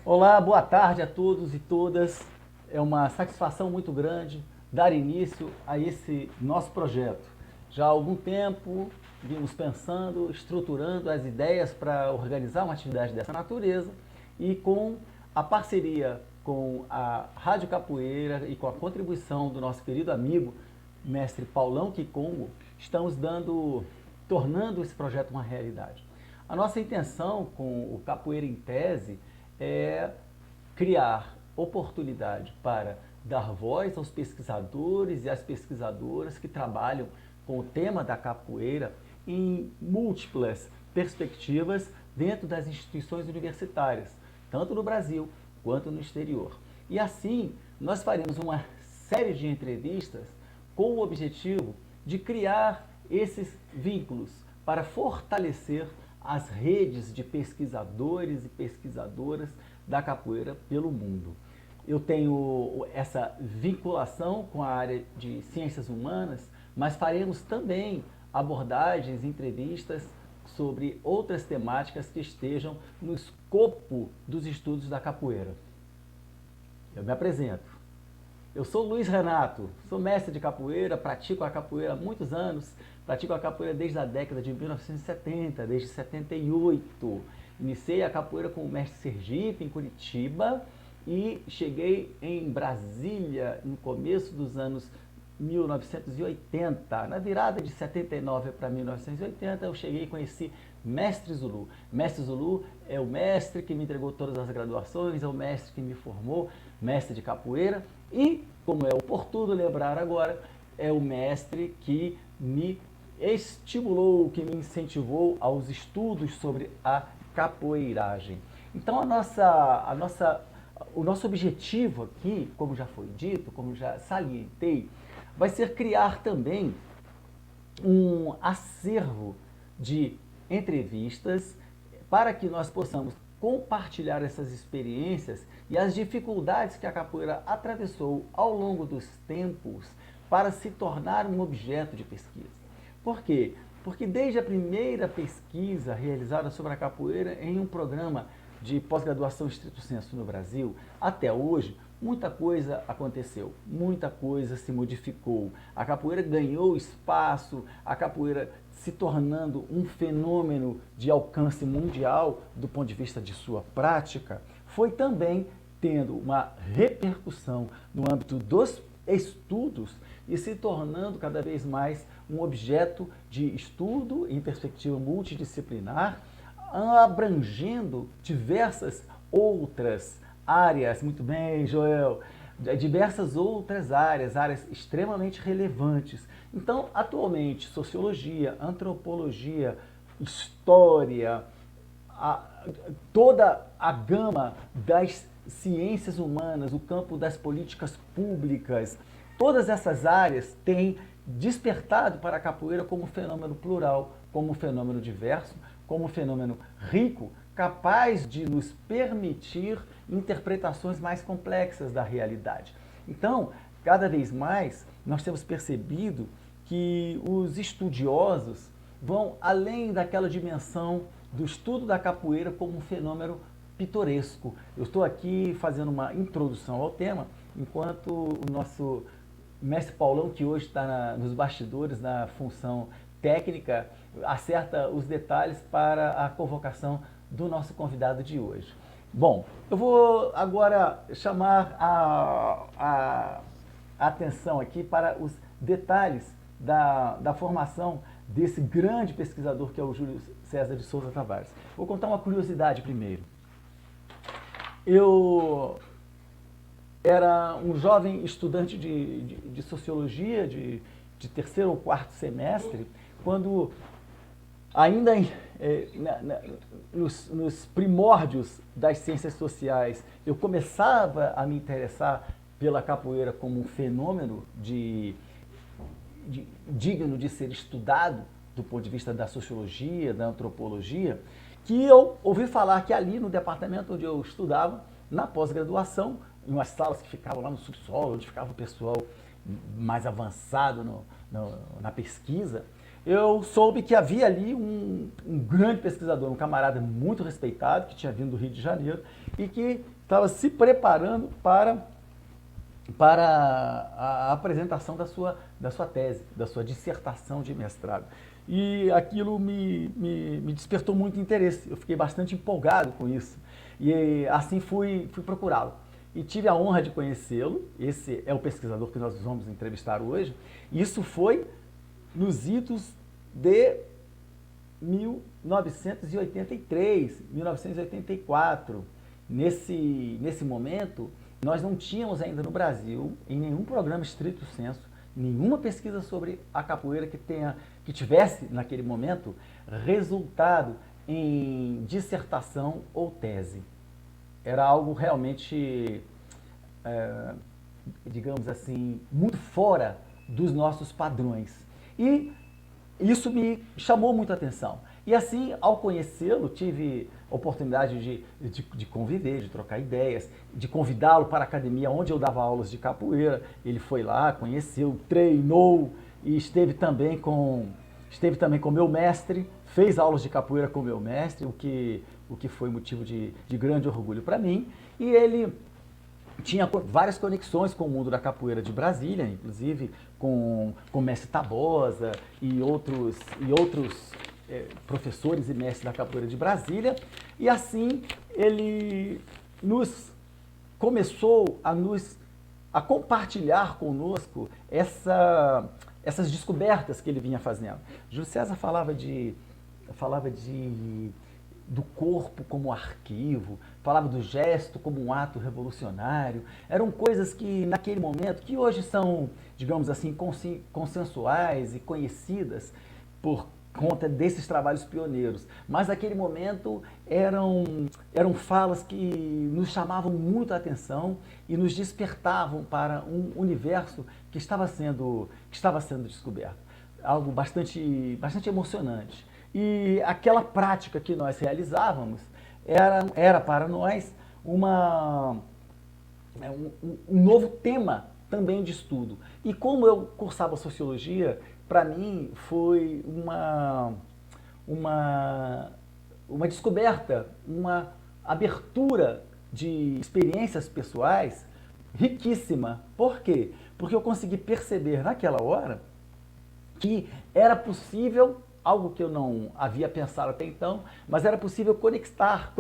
Olá, boa tarde a todos e todas. É uma satisfação muito grande dar início a esse nosso projeto. Já há algum tempo vimos pensando, estruturando as ideias para organizar uma atividade dessa natureza e com a parceria com a Rádio Capoeira e com a contribuição do nosso querido amigo, mestre Paulão Kikongo, estamos tornando esse projeto uma realidade. A nossa intenção com o Capoeira em Tese é criar oportunidade para dar voz aos pesquisadores e às pesquisadoras que trabalham com o tema da capoeira em múltiplas perspectivas dentro das instituições universitárias, tanto no Brasil quanto no exterior. E assim, nós faremos uma série de entrevistas com o objetivo de criar esses vínculos para fortalecer as redes de pesquisadores e pesquisadoras da capoeira pelo mundo. Eu tenho essa vinculação com a área de ciências humanas, mas faremos também abordagens, entrevistas sobre outras temáticas que estejam no escopo dos estudos da capoeira. Eu me apresento. Eu sou Luiz Renato, sou mestre de capoeira, pratico a capoeira há muitos anos, pratico a capoeira desde a década de 1970, desde 78. Iniciei a capoeira com o mestre Sergipe, em Curitiba, e cheguei em Brasília no começo dos anos 1980. Na virada de 79 para 1980, eu cheguei e conheci Mestre Zulu. Mestre Zulu é o mestre que me entregou todas as graduações, é o mestre que me formou, mestre de capoeira, e, como é oportuno lembrar agora, é o mestre que me estimulou, que me incentivou aos estudos sobre a capoeiragem. Então o nosso objetivo aqui, como já foi dito, como já salientei, vai ser criar também um acervo de entrevistas para que nós possamos compartilhar essas experiências e as dificuldades que a capoeira atravessou ao longo dos tempos para se tornar um objeto de pesquisa. Por quê? Porque desde a primeira pesquisa realizada sobre a capoeira em um programa de pós-graduação estrito sensu no Brasil, até hoje, muita coisa aconteceu, muita coisa se modificou. A capoeira ganhou espaço, a capoeira se tornando um fenômeno de alcance mundial do ponto de vista de sua prática, foi também tendo uma repercussão no âmbito dos estudos e se tornando cada vez mais um objeto de estudo em perspectiva multidisciplinar, abrangendo diversas outras áreas, muito bem, Joel, diversas outras áreas extremamente relevantes. Então, atualmente, sociologia, antropologia, história, toda a gama das ciências humanas, o campo das políticas públicas, todas essas áreas têm despertado para a capoeira como um fenômeno plural, como um fenômeno diverso, como um fenômeno rico, capaz de nos permitir interpretações mais complexas da realidade. Então, cada vez mais, nós temos percebido que os estudiosos vão além daquela dimensão do estudo da capoeira como um fenômeno pitoresco. Eu estou aqui fazendo uma introdução ao tema, enquanto o nosso mestre Paulão, que hoje está nos bastidores, na função técnica, acerta os detalhes para a convocação do nosso convidado de hoje. Bom, eu vou agora chamar a atenção aqui para os detalhes da formação desse grande pesquisador que é o Júlio César de Souza Tavares. Vou contar uma curiosidade primeiro. Eu era um jovem estudante de sociologia, de terceiro ou quarto semestre, quando ainda nos primórdios das ciências sociais, eu começava a me interessar pela capoeira como um fenômeno digno de ser estudado do ponto de vista da sociologia, da antropologia, que eu ouvi falar que ali no departamento onde eu estudava, na pós-graduação, em umas salas que ficavam lá no subsolo, onde ficava o pessoal mais avançado na pesquisa, eu soube que havia ali um grande pesquisador, um camarada muito respeitado, que tinha vindo do Rio de Janeiro e que estava se preparando para a apresentação da sua tese, da sua dissertação de mestrado. E aquilo me despertou muito interesse, eu fiquei bastante empolgado com isso. E assim fui procurá-lo. E tive a honra de conhecê-lo, esse é o pesquisador que nós vamos entrevistar hoje. Isso foi nos idos de 1983, 1984. Nesse momento, nós não tínhamos ainda no Brasil, em nenhum programa estrito sensu, nenhuma pesquisa sobre a capoeira que tivesse, naquele momento, resultado em dissertação ou tese. Era algo realmente, digamos assim, muito fora dos nossos padrões. E isso me chamou muito a atenção. E assim, ao conhecê-lo, tive a oportunidade de conviver, de trocar ideias, de convidá-lo para a academia onde eu dava aulas de capoeira. Ele foi lá, conheceu, treinou e esteve também com meu mestre, fez aulas de capoeira com meu mestre, o que foi motivo de grande orgulho para mim. E ele tinha várias conexões com o mundo da capoeira de Brasília, inclusive com o mestre Tabosa e outros professores e mestres da capoeira de Brasília. E assim ele começou a compartilhar conosco essas descobertas que ele vinha fazendo. Júlio César falava do corpo como arquivo, falava do gesto como um ato revolucionário. Eram coisas que naquele momento, que hoje são, digamos assim, consensuais e conhecidas por conta desses trabalhos pioneiros, mas naquele momento eram falas que nos chamavam muito a atenção e nos despertavam para um universo que estava sendo descoberto. Algo bastante emocionante. E aquela prática que nós realizávamos era para nós um novo tema também de estudo. E como eu cursava sociologia, para mim foi uma descoberta, uma abertura de experiências pessoais riquíssima. Por quê? Porque eu consegui perceber naquela hora que era possível, algo que eu não havia pensado até então, mas era possível conectar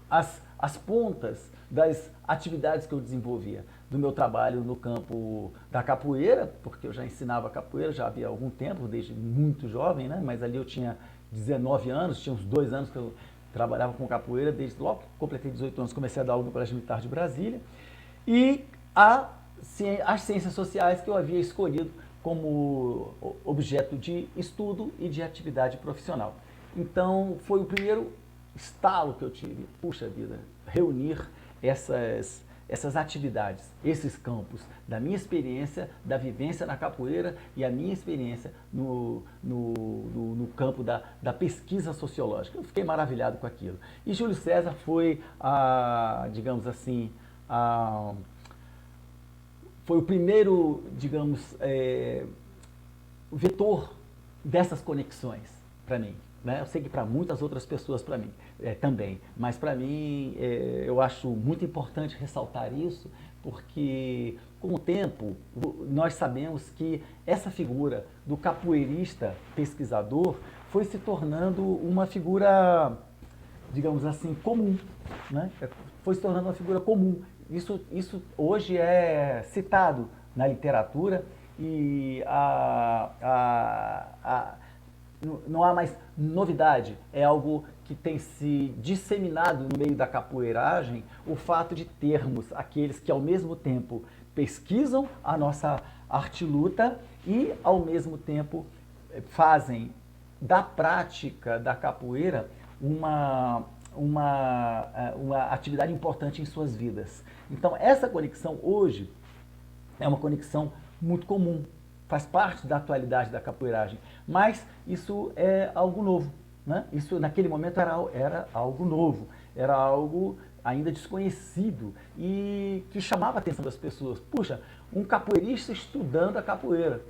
as pontas das atividades que eu desenvolvia, do meu trabalho no campo da capoeira, porque eu já ensinava capoeira, já havia algum tempo, desde muito jovem, né? Mas ali eu tinha 19 anos, tinha uns 2 anos que eu trabalhava com capoeira, desde logo que completei 18 anos, comecei a dar aula no Colégio Militar de Brasília, e as ciências sociais que eu havia escolhido como objeto de estudo e de atividade profissional. Então, foi o primeiro estalo que eu tive, puxa vida, reunir essas atividades, esses campos, da minha experiência, da vivência na capoeira e a minha experiência no campo da pesquisa sociológica. Eu fiquei maravilhado com aquilo. E Júlio César foi, digamos assim, foi o primeiro, digamos, vetor dessas conexões para mim. Né? Eu sei que para muitas outras pessoas também, mas para mim eu acho muito importante ressaltar isso, porque com o tempo nós sabemos que essa figura do capoeirista pesquisador foi se tornando uma figura, digamos assim, comum. Né? Foi se tornando uma figura comum. Isso hoje é citado na literatura e não há mais novidade, é algo que tem se disseminado no meio da capoeiragem, o fato de termos aqueles que ao mesmo tempo pesquisam a nossa arte-luta e ao mesmo tempo fazem da prática da capoeira uma atividade importante em suas vidas. Então essa conexão hoje é uma conexão muito comum, faz parte da atualidade da capoeiragem, mas isso é algo novo. Né? Isso naquele momento era algo novo, era algo ainda desconhecido e que chamava a atenção das pessoas. Puxa, um capoeirista estudando a capoeira.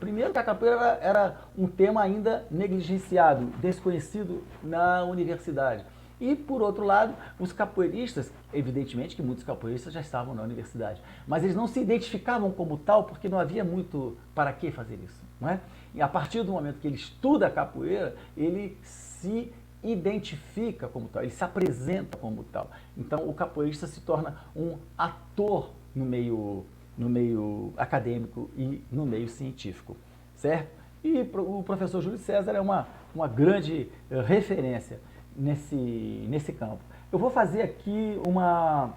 Primeiro que a capoeira era um tema ainda negligenciado, desconhecido na universidade. E, por outro lado, os capoeiristas, evidentemente que muitos capoeiristas já estavam na universidade, mas eles não se identificavam como tal porque não havia muito para que fazer isso. Não é? E a partir do momento que ele estuda a capoeira, ele se identifica como tal, ele se apresenta como tal. Então o capoeirista se torna um ator no meio acadêmico e no meio científico, certo? E o professor Júlio César é uma grande referência nesse campo. Eu vou fazer aqui uma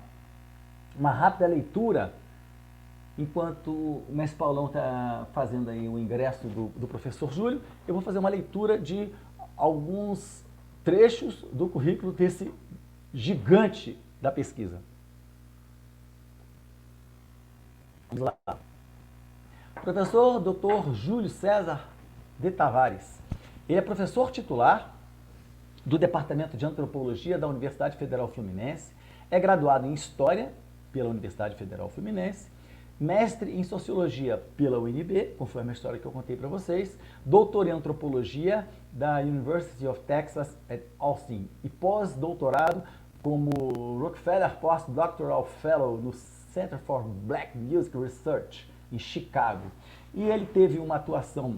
rápida leitura, enquanto o mestre Paulão está fazendo aí o ingresso do professor Júlio, eu vou fazer uma leitura de alguns trechos do currículo desse gigante da pesquisa. Vamos lá. Professor Dr. Júlio César de Tavares. Ele é professor titular do Departamento de Antropologia da Universidade Federal Fluminense, é graduado em História pela Universidade Federal Fluminense, mestre em Sociologia pela UNB, conforme a história que eu contei para vocês, doutor em Antropologia da University of Texas at Austin e pós-doutorado como Rockefeller Postdoctoral Fellow no Center for Black Music Research em Chicago. E ele teve uma atuação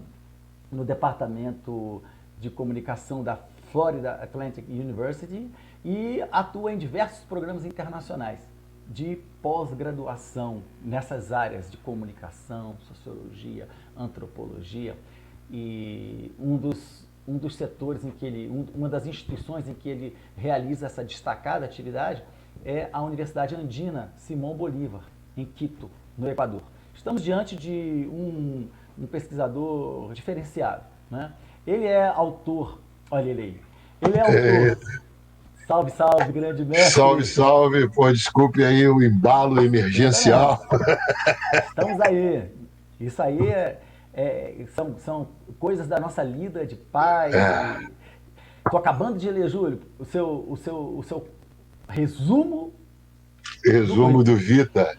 no Departamento de Comunicação da Florida Atlantic University e atua em diversos programas internacionais de pós-graduação nessas áreas de comunicação, sociologia, antropologia, e um dos setores em que uma das instituições em que ele realiza essa destacada atividade é a Universidade Andina Simón Bolívar, em Quito, no Equador. Estamos diante de um pesquisador diferenciado, né? Ele é autor, olha ele aí, ele é autor... Salve, salve, grande mestre. Salve, salve. Pô, desculpe aí o embalo emergencial. Estamos aí. Isso aí são coisas da nossa lida de pai. Estou acabando de ler, Júlio, o seu resumo. Resumo do Vita.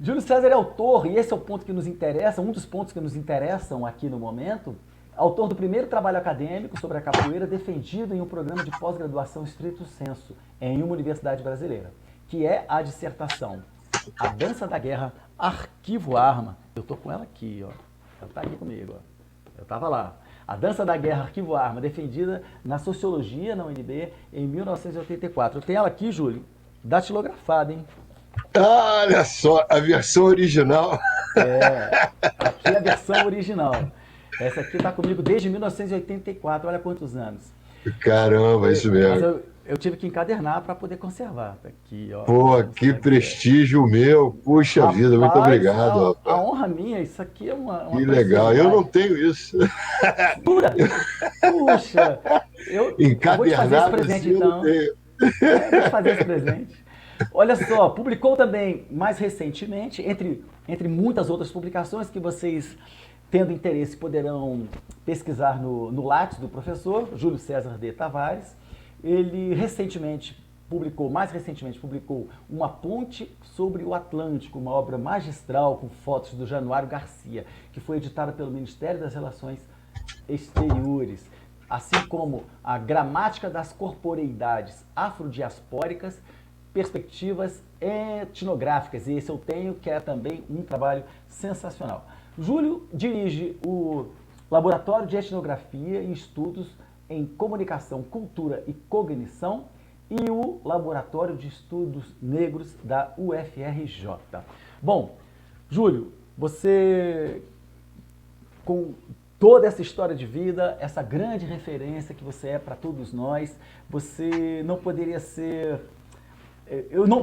Júlio César é autor, e esse é o ponto que nos interessa, um dos pontos que nos interessam aqui no momento. Autor do primeiro trabalho acadêmico sobre a capoeira defendido em um programa de pós-graduação estrito sensu em uma universidade brasileira, que é a dissertação A Dança da Guerra, Arquivo Arma. Eu tô com ela aqui, ó. Ela tá aqui comigo, ó. Eu tava lá. A Dança da Guerra, Arquivo Arma, defendida na Sociologia na UNB em 1984. Eu tenho ela aqui, Júlio, datilografada, hein? Olha só, a versão original. Aqui é a versão original. Essa aqui está comigo desde 1984, olha quantos anos. Caramba, isso mesmo. Mas eu tive que encadernar para poder conservar. Tá aqui, ó. Pô, que prestígio meu. Puxa Rapaz, vida, muito obrigado, a rapaz. honra minha, isso aqui é uma Que legal. Eu não tenho isso. Pura! Puxa! Eu vou te fazer esse presente, assim, então. Vou te fazer esse presente. Olha só, publicou também mais recentemente, entre muitas outras publicações que vocês, tendo interesse, poderão pesquisar no Lattes do professor Júlio César de Tavares. Ele mais recentemente publicou Uma Ponte sobre o Atlântico, uma obra magistral com fotos do Januário Garcia, que foi editada pelo Ministério das Relações Exteriores, assim como A Gramática das Corporeidades Afrodiaspóricas, Perspectivas Etnográficas, e esse eu tenho, que é também um trabalho sensacional. Júlio dirige o Laboratório de Etnografia e Estudos em Comunicação, Cultura e Cognição e o Laboratório de Estudos Negros da UFRJ. Bom, Júlio, você, com toda essa história de vida, essa grande referência que você é para todos nós, você não poderia ser...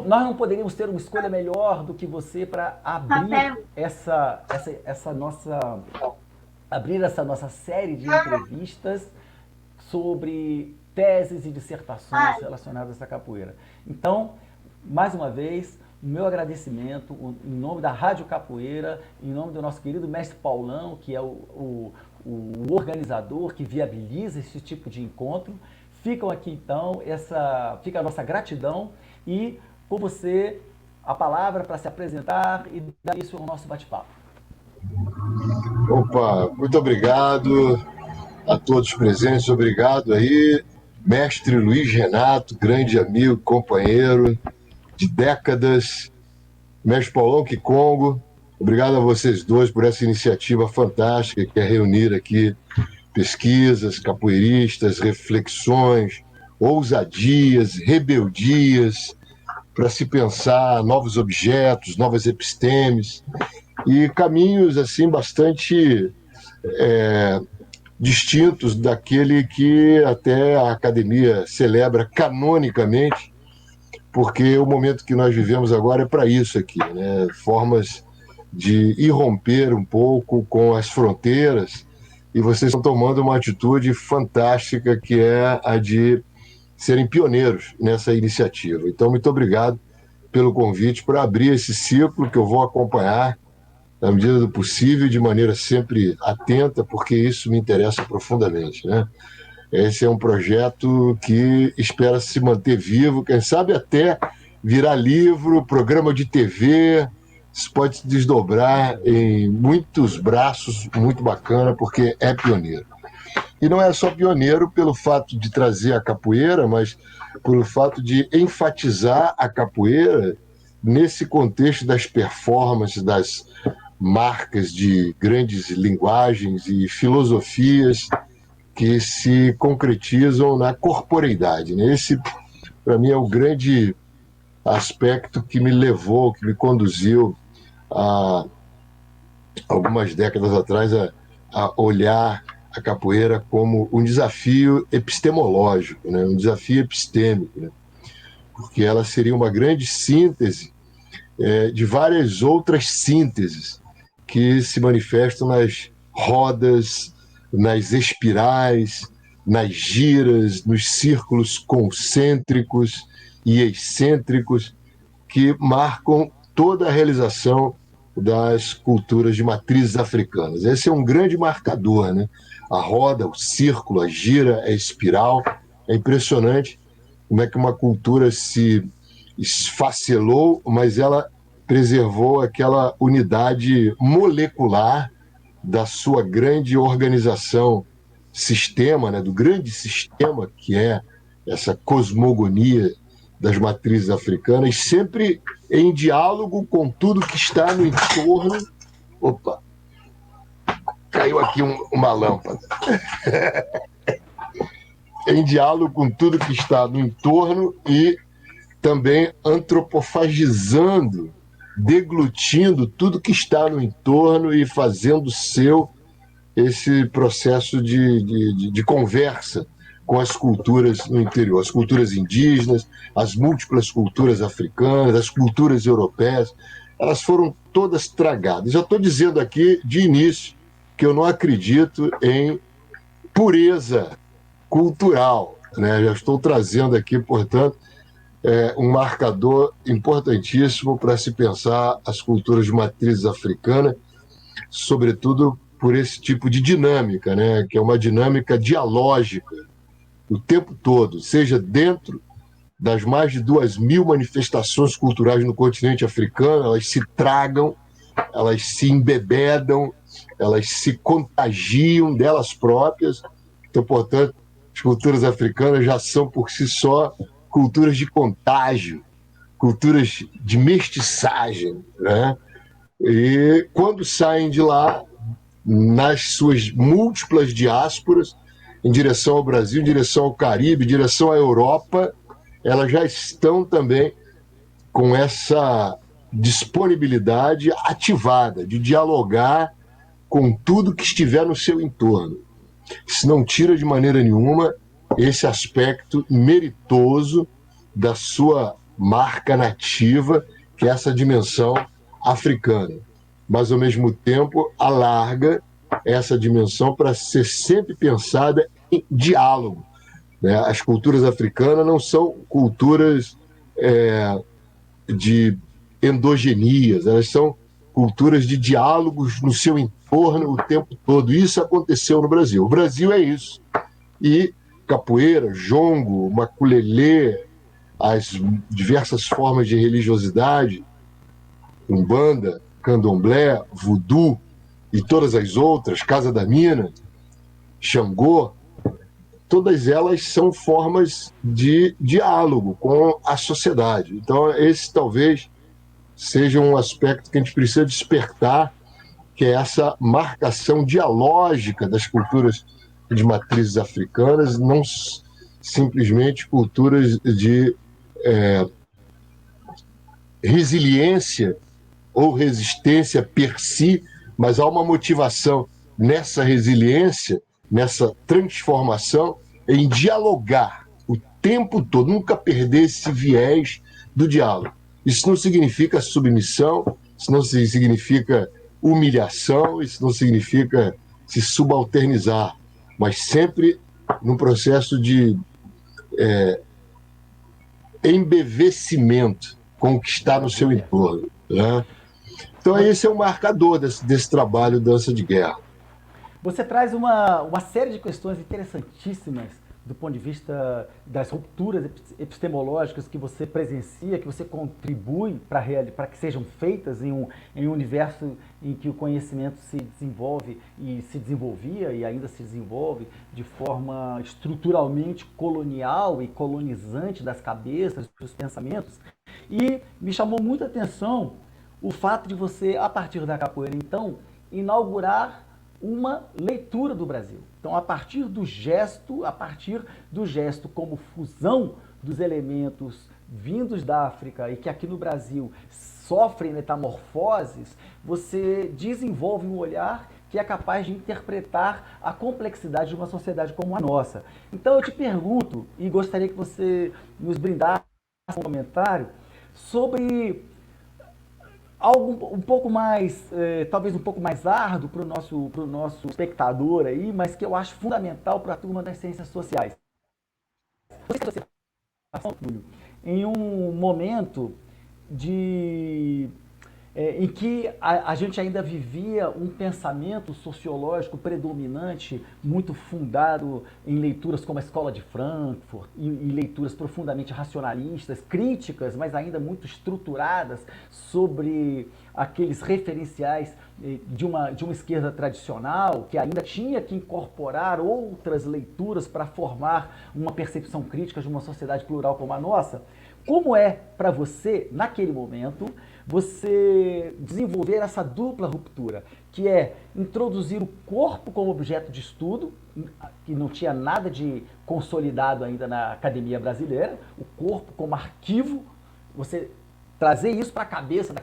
nós não poderíamos ter uma escolha melhor do que você para abrir essa nossa série de entrevistas sobre teses e dissertações relacionadas à capoeira. Então, mais uma vez, o meu agradecimento em nome da Rádio Capoeira, em nome do nosso querido mestre Paulão, que é o organizador que viabiliza esse tipo de encontro. Ficam aqui então, fica a nossa gratidão e com você a palavra para se apresentar e dar isso ao nosso bate-papo. Opa, muito obrigado a todos presentes, obrigado aí, mestre Luiz Renato, grande amigo, companheiro de décadas, mestre Paulão Kikongo, obrigado a vocês dois por essa iniciativa fantástica que é reunir aqui pesquisas, capoeiristas, reflexões, ousadias, rebeldias, para se pensar novos objetos, novas epistemes e caminhos assim bastante distintos daquele que até a academia celebra canonicamente, porque o momento que nós vivemos agora é para isso aqui, né? Formas de irromper um pouco com as fronteiras, e vocês estão tomando uma atitude fantástica que é a de serem pioneiros nessa iniciativa. Então, muito obrigado pelo convite para abrir esse ciclo que eu vou acompanhar na medida do possível, de maneira sempre atenta, porque isso me interessa profundamente, né? Esse é um projeto que espera se manter vivo, quem sabe até virar livro, programa de TV, isso pode se desdobrar em muitos braços, muito bacana, porque é pioneiro. E não é só pioneiro pelo fato de trazer a capoeira, mas pelo fato de enfatizar a capoeira nesse contexto das performances, das marcas de grandes linguagens e filosofias que se concretizam na corporeidade, né? Esse, para mim, é o grande aspecto que me levou, que me conduziu a algumas décadas atrás a olhar a capoeira como um desafio epistemológico, né? Um desafio epistêmico, né? Porque ela seria uma grande síntese de várias outras sínteses que se manifestam nas rodas, nas espirais, nas giras, nos círculos concêntricos e excêntricos que marcam toda a realização das culturas de matrizes africanas. Esse é um grande marcador, né? A roda, o círculo, a gira, a espiral. É impressionante como é que uma cultura se esfacelou, mas ela preservou aquela unidade molecular da sua grande organização, sistema, né, do grande sistema que é essa cosmogonia das matrizes africanas, sempre em diálogo com tudo que está no entorno. Opa, caiu aqui uma lâmpada. Em diálogo com tudo que está no entorno e também antropofagizando, deglutindo tudo que está no entorno e fazendo seu esse processo de conversa com as culturas no interior, as culturas indígenas, as múltiplas culturas africanas, as culturas europeias, elas foram todas tragadas. Já estou dizendo aqui, de início, que eu não acredito em pureza cultural, né? Já estou trazendo aqui, portanto, um marcador importantíssimo para se pensar as culturas de matrizes africanas, sobretudo por esse tipo de dinâmica, né? Que é uma dinâmica dialógica o tempo todo, seja dentro das mais de 2.000 manifestações culturais no continente africano, elas se tragam, elas se embebedam, elas se contagiam delas próprias. Então, portanto, as culturas africanas já são por si só culturas de contágio, culturas de mestiçagem, né? E quando saem de lá, nas suas múltiplas diásporas, em direção ao Brasil, em direção ao Caribe, em direção à Europa, elas já estão também com essa disponibilidade ativada de dialogar com tudo que estiver no seu entorno. Isso não tira de maneira nenhuma esse aspecto meritoso da sua marca nativa, que é essa dimensão africana. Mas, ao mesmo tempo, alarga essa dimensão para ser sempre pensada em diálogo, né? As culturas africanas não são culturas de endogenias, elas são culturas de diálogos no seu entorno o tempo todo. Isso aconteceu no Brasil. O Brasil é isso. E capoeira, jongo, maculelê, as diversas formas de religiosidade, umbanda, candomblé, voodoo, e todas as outras, Casa da Mina, Xangô, todas elas são formas de diálogo com a sociedade. Então, esse talvez seja um aspecto que a gente precisa despertar, que é essa marcação dialógica das culturas de matrizes africanas, não simplesmente culturas de resiliência ou resistência per si, mas há uma motivação nessa resiliência, nessa transformação, em dialogar o tempo todo, nunca perder esse viés do diálogo. Isso não significa submissão, isso não significa humilhação, isso não significa se subalternizar, mas sempre num processo de embevecimento com o que está no seu entorno, né? Então, esse é o marcador desse trabalho Dança de Guerra. Você traz uma série de questões interessantíssimas do ponto de vista das rupturas epistemológicas que você presencia, que você contribui para que sejam feitas em um universo em que o conhecimento se desenvolve e se desenvolvia e ainda se desenvolve de forma estruturalmente colonial e colonizante das cabeças, dos pensamentos. E me chamou muita atenção o fato de você, a partir da capoeira, então, inaugurar uma leitura do Brasil. Então, a partir do gesto como fusão dos elementos vindos da África e que aqui no Brasil sofrem metamorfoses, você desenvolve um olhar que é capaz de interpretar a complexidade de uma sociedade como a nossa. Então, eu te pergunto, e gostaria que você nos brindasse um comentário sobre algo um pouco mais, talvez um pouco mais árduo para o nosso espectador aí, mas que eu acho fundamental para a turma das ciências sociais. Você, em um momento em que a gente ainda vivia um pensamento sociológico predominante, muito fundado em leituras como a Escola de Frankfurt, e leituras profundamente racionalistas, críticas, mas ainda muito estruturadas sobre aqueles referenciais de uma esquerda tradicional, que ainda tinha que incorporar outras leituras para formar uma percepção crítica de uma sociedade plural como a nossa. Como é para você, naquele momento, você desenvolver essa dupla ruptura, que é introduzir o corpo como objeto de estudo, que não tinha nada de consolidado ainda na academia brasileira, o corpo como arquivo, você trazer isso para a cabeça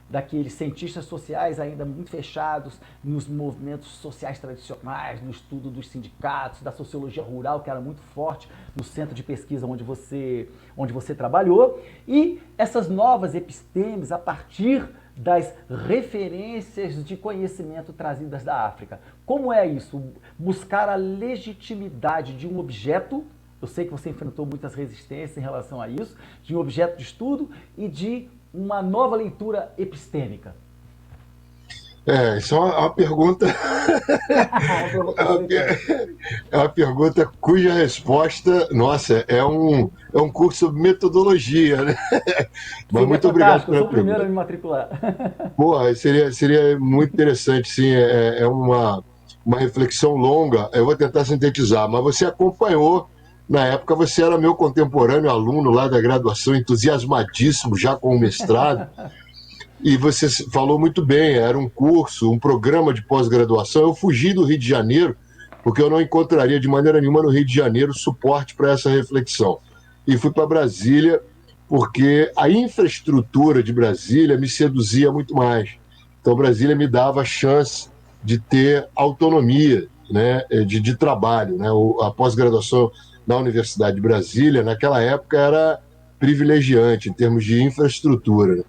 daqueles cientistas sociais ainda muito fechados nos movimentos sociais tradicionais, no estudo dos sindicatos, da sociologia rural, que era muito forte no centro de pesquisa onde você trabalhou, e essas novas epistemes a partir das referências de conhecimento trazidas da África. Como é isso? Buscar a legitimidade de um objeto. Eu sei que você enfrentou muitas resistências em relação a isso, de um objeto de estudo e de uma nova leitura epistêmica. Isso é uma pergunta. É uma pergunta cuja resposta, nossa, é um curso sobre metodologia, né? Mas muito obrigado pela pergunta. Eu sou o primeiro a me matricular. Pô, seria muito interessante, sim. É uma reflexão longa. Eu vou tentar sintetizar, mas você acompanhou. Na época, você era meu contemporâneo, aluno lá da graduação, entusiasmadíssimo já com o mestrado. E você falou muito bem, era um curso, um programa de pós-graduação. Eu fugi do Rio de Janeiro, porque eu não encontraria de maneira nenhuma no Rio de Janeiro suporte para essa reflexão. E fui para Brasília, porque a infraestrutura de Brasília me seduzia muito mais. Então, Brasília me dava a chance de ter autonomia, né, de trabalho. Né? A pós-graduação na Universidade de Brasília, naquela época, era privilegiante em termos de infraestrutura. Né?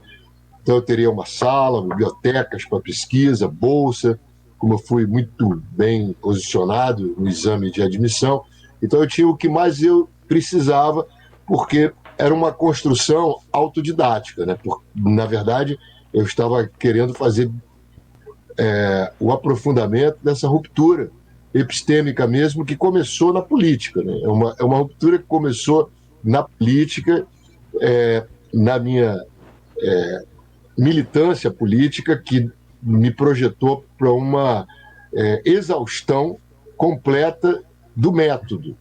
Então, eu teria uma sala, bibliotecas para pesquisa, bolsa, como eu fui muito bem posicionado no exame de admissão. Então, eu tinha o que mais eu precisava, porque era uma construção autodidática. Né? Na verdade, eu estava querendo fazer o aprofundamento dessa ruptura epistêmica mesmo, que começou na política. Né? É uma ruptura que começou na política, na minha militância política, que me projetou para uma exaustão completa do método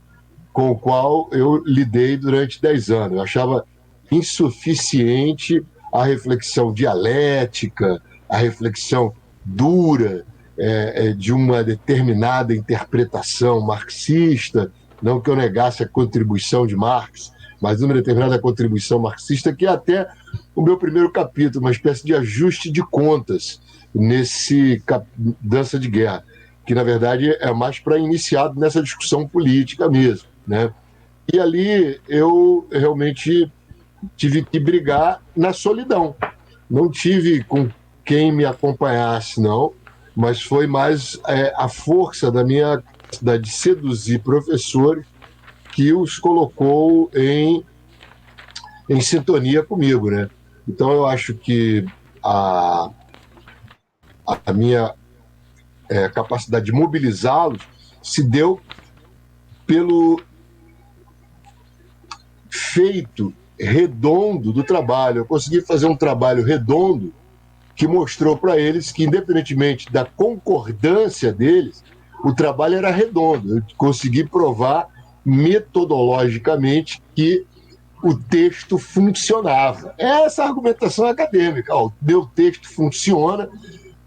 com o qual eu lidei durante 10 anos. Eu achava insuficiente a reflexão dialética, a reflexão dura de uma determinada interpretação marxista, não que eu negasse a contribuição de Marx, mas uma determinada contribuição marxista, que é até o meu primeiro capítulo, uma espécie de ajuste de contas nesse Dança de Guerra, que na verdade é mais para iniciado nessa discussão política mesmo, né? E ali eu realmente tive que brigar na solidão. Não tive com quem me acompanhasse, não, mas foi mais a força da minha capacidade de seduzir professores que os colocou em sintonia comigo, né? Então eu acho que a minha capacidade de mobilizá-los se deu pelo feito redondo do trabalho. Eu consegui fazer um trabalho redondo que mostrou para eles que, independentemente da concordância deles, o trabalho era redondo. Eu consegui provar metodologicamente que o texto funcionava. Essa argumentação acadêmica. O meu texto funciona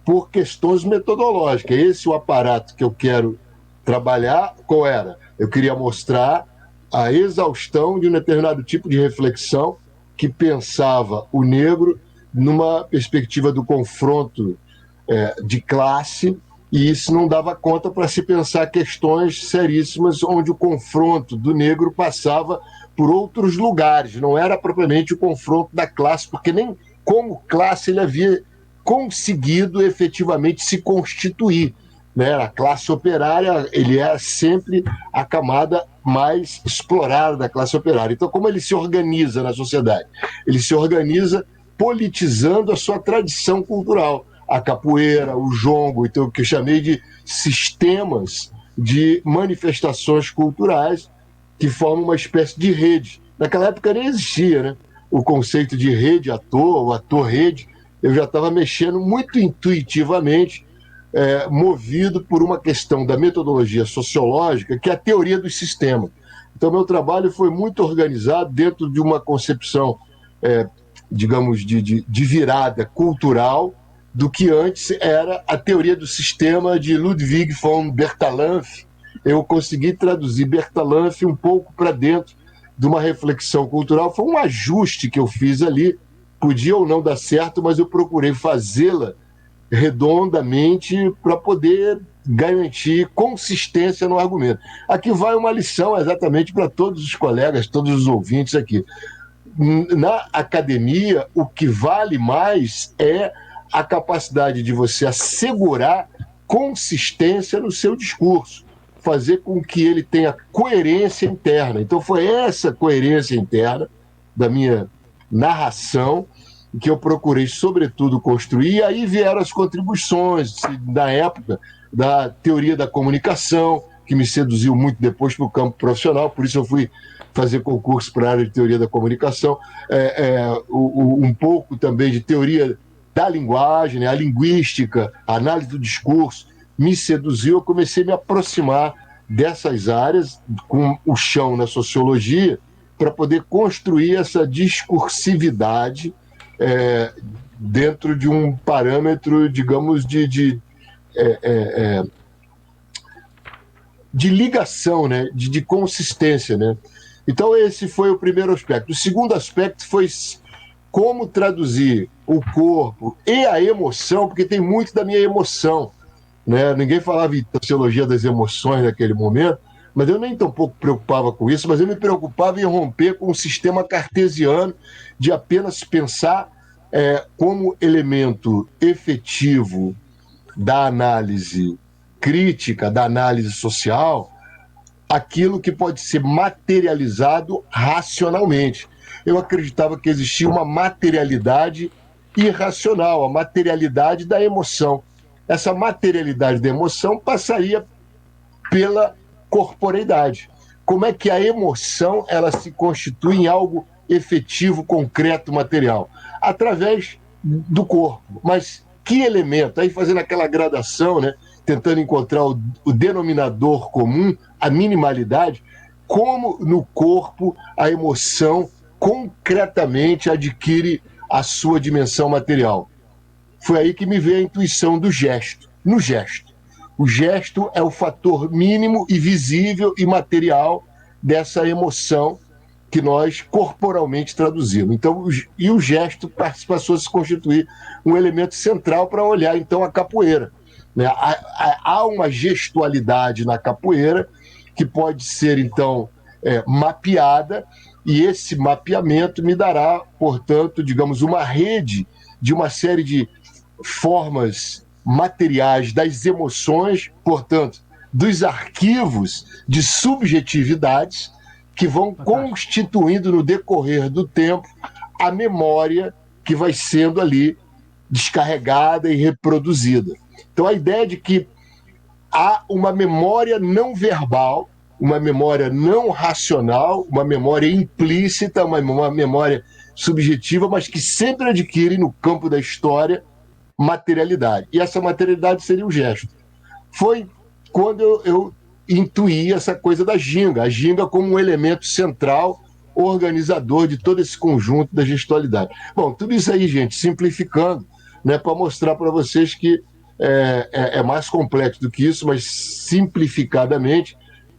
por questões metodológicas. Esse é o aparato que eu quero trabalhar. Qual era? Eu queria mostrar a exaustão de um determinado tipo de reflexão que pensava o negro numa perspectiva do confronto de classe, e isso não dava conta para se pensar questões seríssimas onde o confronto do negro passava por outros lugares, não era propriamente o confronto da classe, porque nem como classe ele havia conseguido efetivamente se constituir, né? A classe operária, ele é sempre a camada mais explorada da classe operária. Então, como ele se organiza na sociedade? Ele se organiza politizando a sua tradição cultural. A capoeira, o jongo, então, o que eu chamei de sistemas de manifestações culturais que formam uma espécie de rede. Naquela época nem existia, né? O conceito de rede ator, o ator-rede. Eu já estava mexendo muito intuitivamente, movido por uma questão da metodologia sociológica, que é a teoria dos sistemas. Então, meu trabalho foi muito organizado dentro de uma concepção, digamos, de virada cultural do que antes era a teoria do sistema de Ludwig von Bertalanffy. Eu consegui traduzir Bertalanffy um pouco para dentro de uma reflexão cultural. Foi um ajuste que eu fiz ali, podia ou não dar certo, mas eu procurei fazê-la redondamente para poder garantir consistência no argumento. Aqui vai uma lição exatamente para todos os colegas, todos os ouvintes aqui. Na academia, o que vale mais é a capacidade de você assegurar consistência no seu discurso, fazer com que ele tenha coerência interna. Então foi essa coerência interna da minha narração que eu procurei, sobretudo, construir, e aí vieram as contribuições da época da teoria da comunicação, que me seduziu muito depois para o campo profissional, por isso eu fui fazer concurso para a área de teoria da comunicação, um pouco também de teoria da linguagem, né, a linguística, a análise do discurso, me seduziu, eu comecei a me aproximar dessas áreas, com o chão na sociologia, para poder construir essa discursividade dentro de um parâmetro, digamos, de ligação, né? de consistência. Né? Então, esse foi o primeiro aspecto. O segundo aspecto foi como traduzir o corpo e a emoção, porque tem muito da minha emoção. Né? Ninguém falava em sociologia das emoções naquele momento, mas eu nem tão pouco preocupava com isso, mas eu me preocupava em romper com o sistema cartesiano de apenas pensar como elemento efetivo da análise crítica, da análise social, aquilo que pode ser materializado racionalmente. Eu acreditava que existia uma materialidade irracional, a materialidade da emoção. Essa materialidade da emoção passaria pela corporeidade. Como é que a emoção ela se constitui em algo efetivo, concreto, material? Através do corpo. Mas que elemento, aí fazendo aquela gradação, né, tentando encontrar o denominador comum, a minimalidade, como no corpo a emoção concretamente adquire a sua dimensão material. Foi aí que me veio a intuição do gesto. No gesto. O gesto é o fator mínimo e visível e material dessa emoção que nós corporalmente traduzimos. Então, e o gesto passou a se constituir um elemento central para olhar, então, a capoeira. Né? Há uma gestualidade na capoeira que pode ser, então, mapeada, e esse mapeamento me dará, portanto, digamos, uma rede de uma série de formas materiais das emoções, portanto, dos arquivos de subjetividades que vão constituindo no decorrer do tempo a memória que vai sendo ali descarregada e reproduzida. Então a ideia de que há uma memória não verbal, uma memória não racional, uma memória implícita, uma memória subjetiva, mas que sempre adquire no campo da história materialidade. E essa materialidade seria o gesto. Foi quando eu intuí essa coisa da ginga, a ginga como um elemento central, organizador de todo esse conjunto da gestualidade. Bom, tudo isso aí, gente, simplificando, né, para mostrar para vocês que é mais complexo do que isso, mas simplificadamente,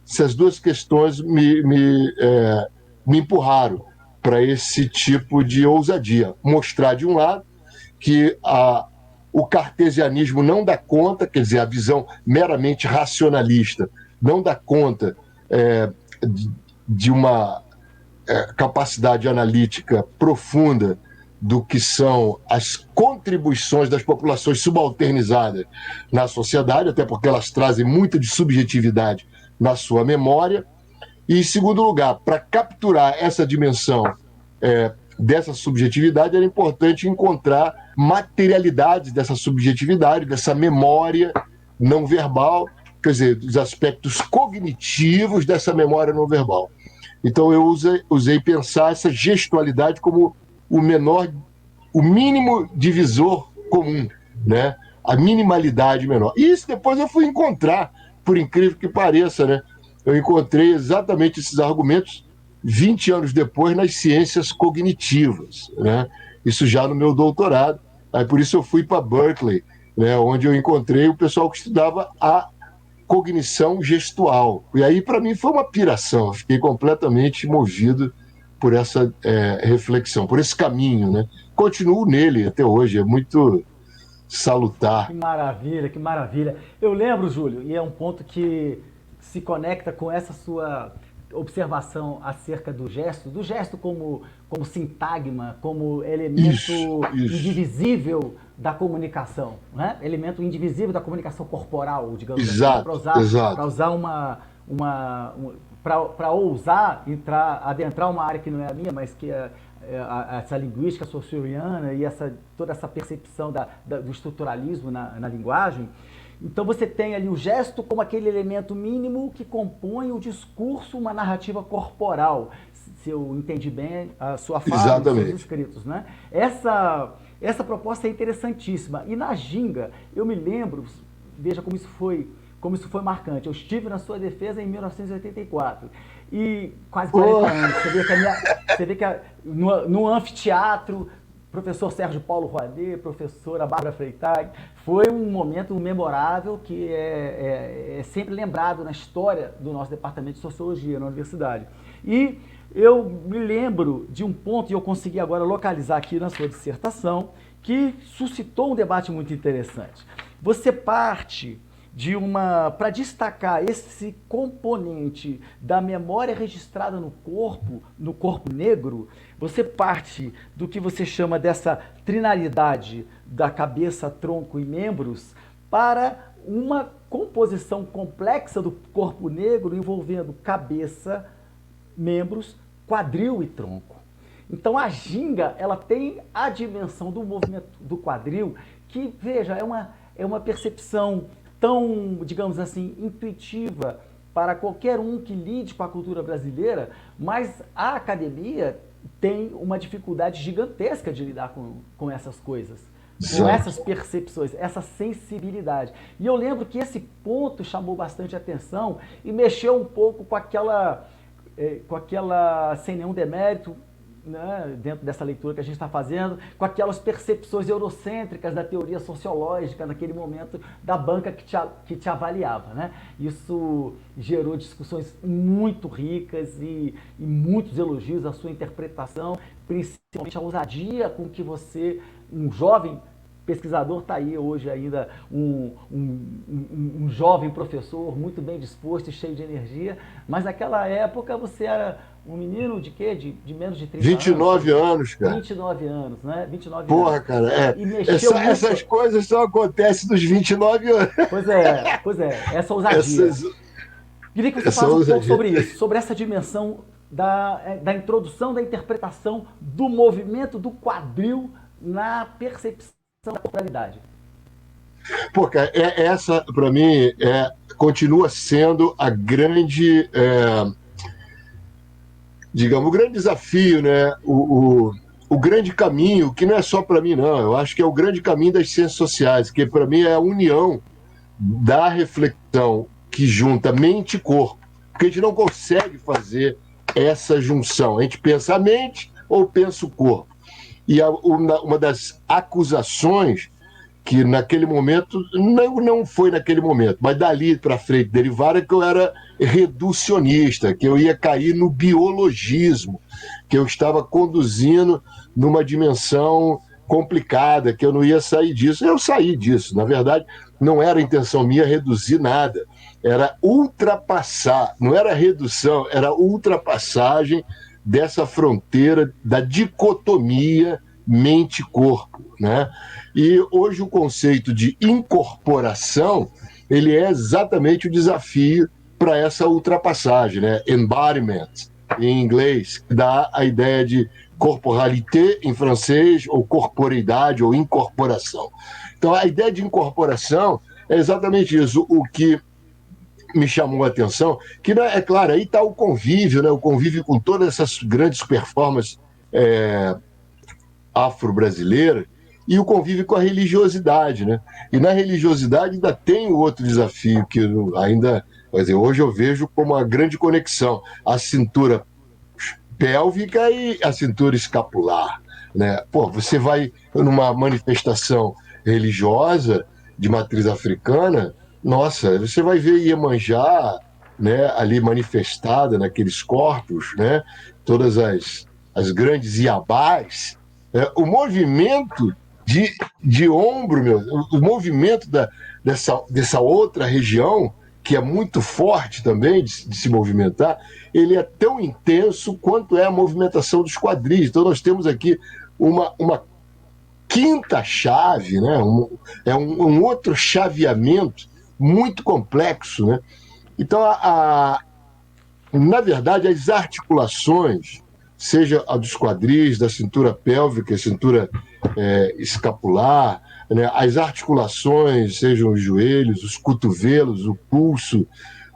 essas duas questões me empurraram para esse tipo de ousadia. Mostrar, de um lado, que o cartesianismo não dá conta, quer dizer, a visão meramente racionalista não dá conta de uma capacidade analítica profunda do que são as contribuições das populações subalternizadas na sociedade, até porque elas trazem muita de subjetividade na sua memória. E, em segundo lugar, para capturar essa dimensão dessa subjetividade, era importante encontrar materialidades dessa subjetividade, dessa memória não verbal, quer dizer, dos aspectos cognitivos dessa memória não verbal. Então eu usei pensar essa gestualidade como o mínimo divisor comum, né? A minimalidade menor. E isso depois eu fui encontrar, por incrível que pareça, né? Eu encontrei exatamente esses argumentos 20 anos depois nas ciências cognitivas, né? Isso já no meu doutorado. Aí por isso eu fui para Berkeley, né? Onde eu encontrei o pessoal que estudava a cognição gestual. E aí para mim foi uma piração, eu fiquei completamente movido por essa reflexão, por esse caminho, né? Continuo nele até hoje, é muito salutar. Que maravilha, que maravilha. Eu lembro, Júlio, e é um ponto que se conecta com essa sua observação acerca do gesto como sintagma, como elemento indivisível da comunicação, né? Elemento indivisível da comunicação corporal, digamos exato, assim, para usar para ousar adentrar uma área que não é a minha, mas que é essa linguística saussuriana e toda essa percepção do estruturalismo na linguagem. Então você tem ali o gesto como aquele elemento mínimo que compõe o discurso, uma narrativa corporal, se eu entendi bem a sua fala, os seus escritos, né? Essa proposta é interessantíssima. E na ginga, eu me lembro, veja como isso foi marcante. Eu estive na sua defesa em 1984. E quase 40 anos. Você vê que no anfiteatro, professor Sérgio Paulo Roadet, professora Bárbara Freitag, foi um momento memorável que é sempre lembrado na história do nosso departamento de Sociologia na universidade. E eu me lembro de um ponto, e eu consegui agora localizar aqui na sua dissertação, que suscitou um debate muito interessante. Você parte para destacar esse componente da memória registrada no corpo negro, você parte do que você chama dessa trinalidade da cabeça, tronco e membros para uma composição complexa do corpo negro envolvendo cabeça, membros, quadril e tronco. Então a ginga, ela tem a dimensão do movimento do quadril que, veja, é uma percepção tão, digamos assim, intuitiva para qualquer um que lide com a cultura brasileira, mas a academia tem uma dificuldade gigantesca de lidar com essas coisas. com exato. essas percepções, essa sensibilidade. E eu lembro que esse ponto chamou bastante atenção e mexeu um pouco com aquela, sem nenhum demérito, né, dentro dessa leitura que a gente está fazendo, com aquelas percepções eurocêntricas da teoria sociológica naquele momento da banca que te avaliava. Né? Isso gerou discussões muito ricas e muitos elogios à sua interpretação, principalmente a ousadia com que você, um jovem pesquisador, está aí hoje ainda um jovem professor muito bem disposto e cheio de energia, mas naquela época você era um menino de quê? De menos de 30 anos? 29 anos, cara. 29 anos, né? 29 anos. Porra, cara, E mexeu essas muito. coisas só acontecem nos 29 anos. Pois é, essa ousadia. Essas, Queria que você essa falasse um pouco ousadia. sobre isso, sobre essa dimensão da introdução, da interpretação do movimento do quadril na percepção da corporalidade. Pô, cara, essa, para mim, continua sendo a grande, digamos, o grande desafio, né? O grande caminho, que não é só para mim, não. Eu acho que é o grande caminho das ciências sociais, que para mim é a união da reflexão que junta mente e corpo. Porque a gente não consegue fazer essa junção. A gente pensa a mente ou pensa o corpo. E uma das acusações que naquele momento, não foi naquele momento, mas dali para frente derivara que eu era reducionista, que eu ia cair no biologismo, que eu estava conduzindo numa dimensão complicada, que eu não ia sair disso. Eu saí disso. Na verdade, não era a intenção minha reduzir nada, era ultrapassar, não era redução, era ultrapassagem dessa fronteira da dicotomia mente-corpo, né? E hoje o conceito de incorporação, ele é exatamente o desafio para essa ultrapassagem, né? Embodiment, em inglês, que dá a ideia de corporalité em francês, ou corporeidade, ou incorporação. Então, a ideia de incorporação é exatamente isso. O que me chamou a atenção, que, é claro, aí está o convívio, né? O convívio com todas essas grandes performances afro-brasileiras, e o convívio com a religiosidade, né? E na religiosidade ainda tem o outro desafio que ainda, quer dizer, hoje eu vejo como uma grande conexão, a cintura pélvica e a cintura escapular, né? Pô, você vai numa manifestação religiosa de matriz africana, nossa, você vai ver Iemanjá, né, ali manifestada naqueles corpos, né? Todas as grandes iabás, o movimento de ombro, o movimento dessa outra região, que é muito forte também de se movimentar, ele é tão intenso quanto é a movimentação dos quadris. Então nós temos aqui uma quinta chave, né? Um outro chaveamento muito complexo, né? Então, na verdade, as articulações, seja a dos quadris, da cintura pélvica, cintura escapular, né? As articulações, sejam os joelhos, os cotovelos, o pulso,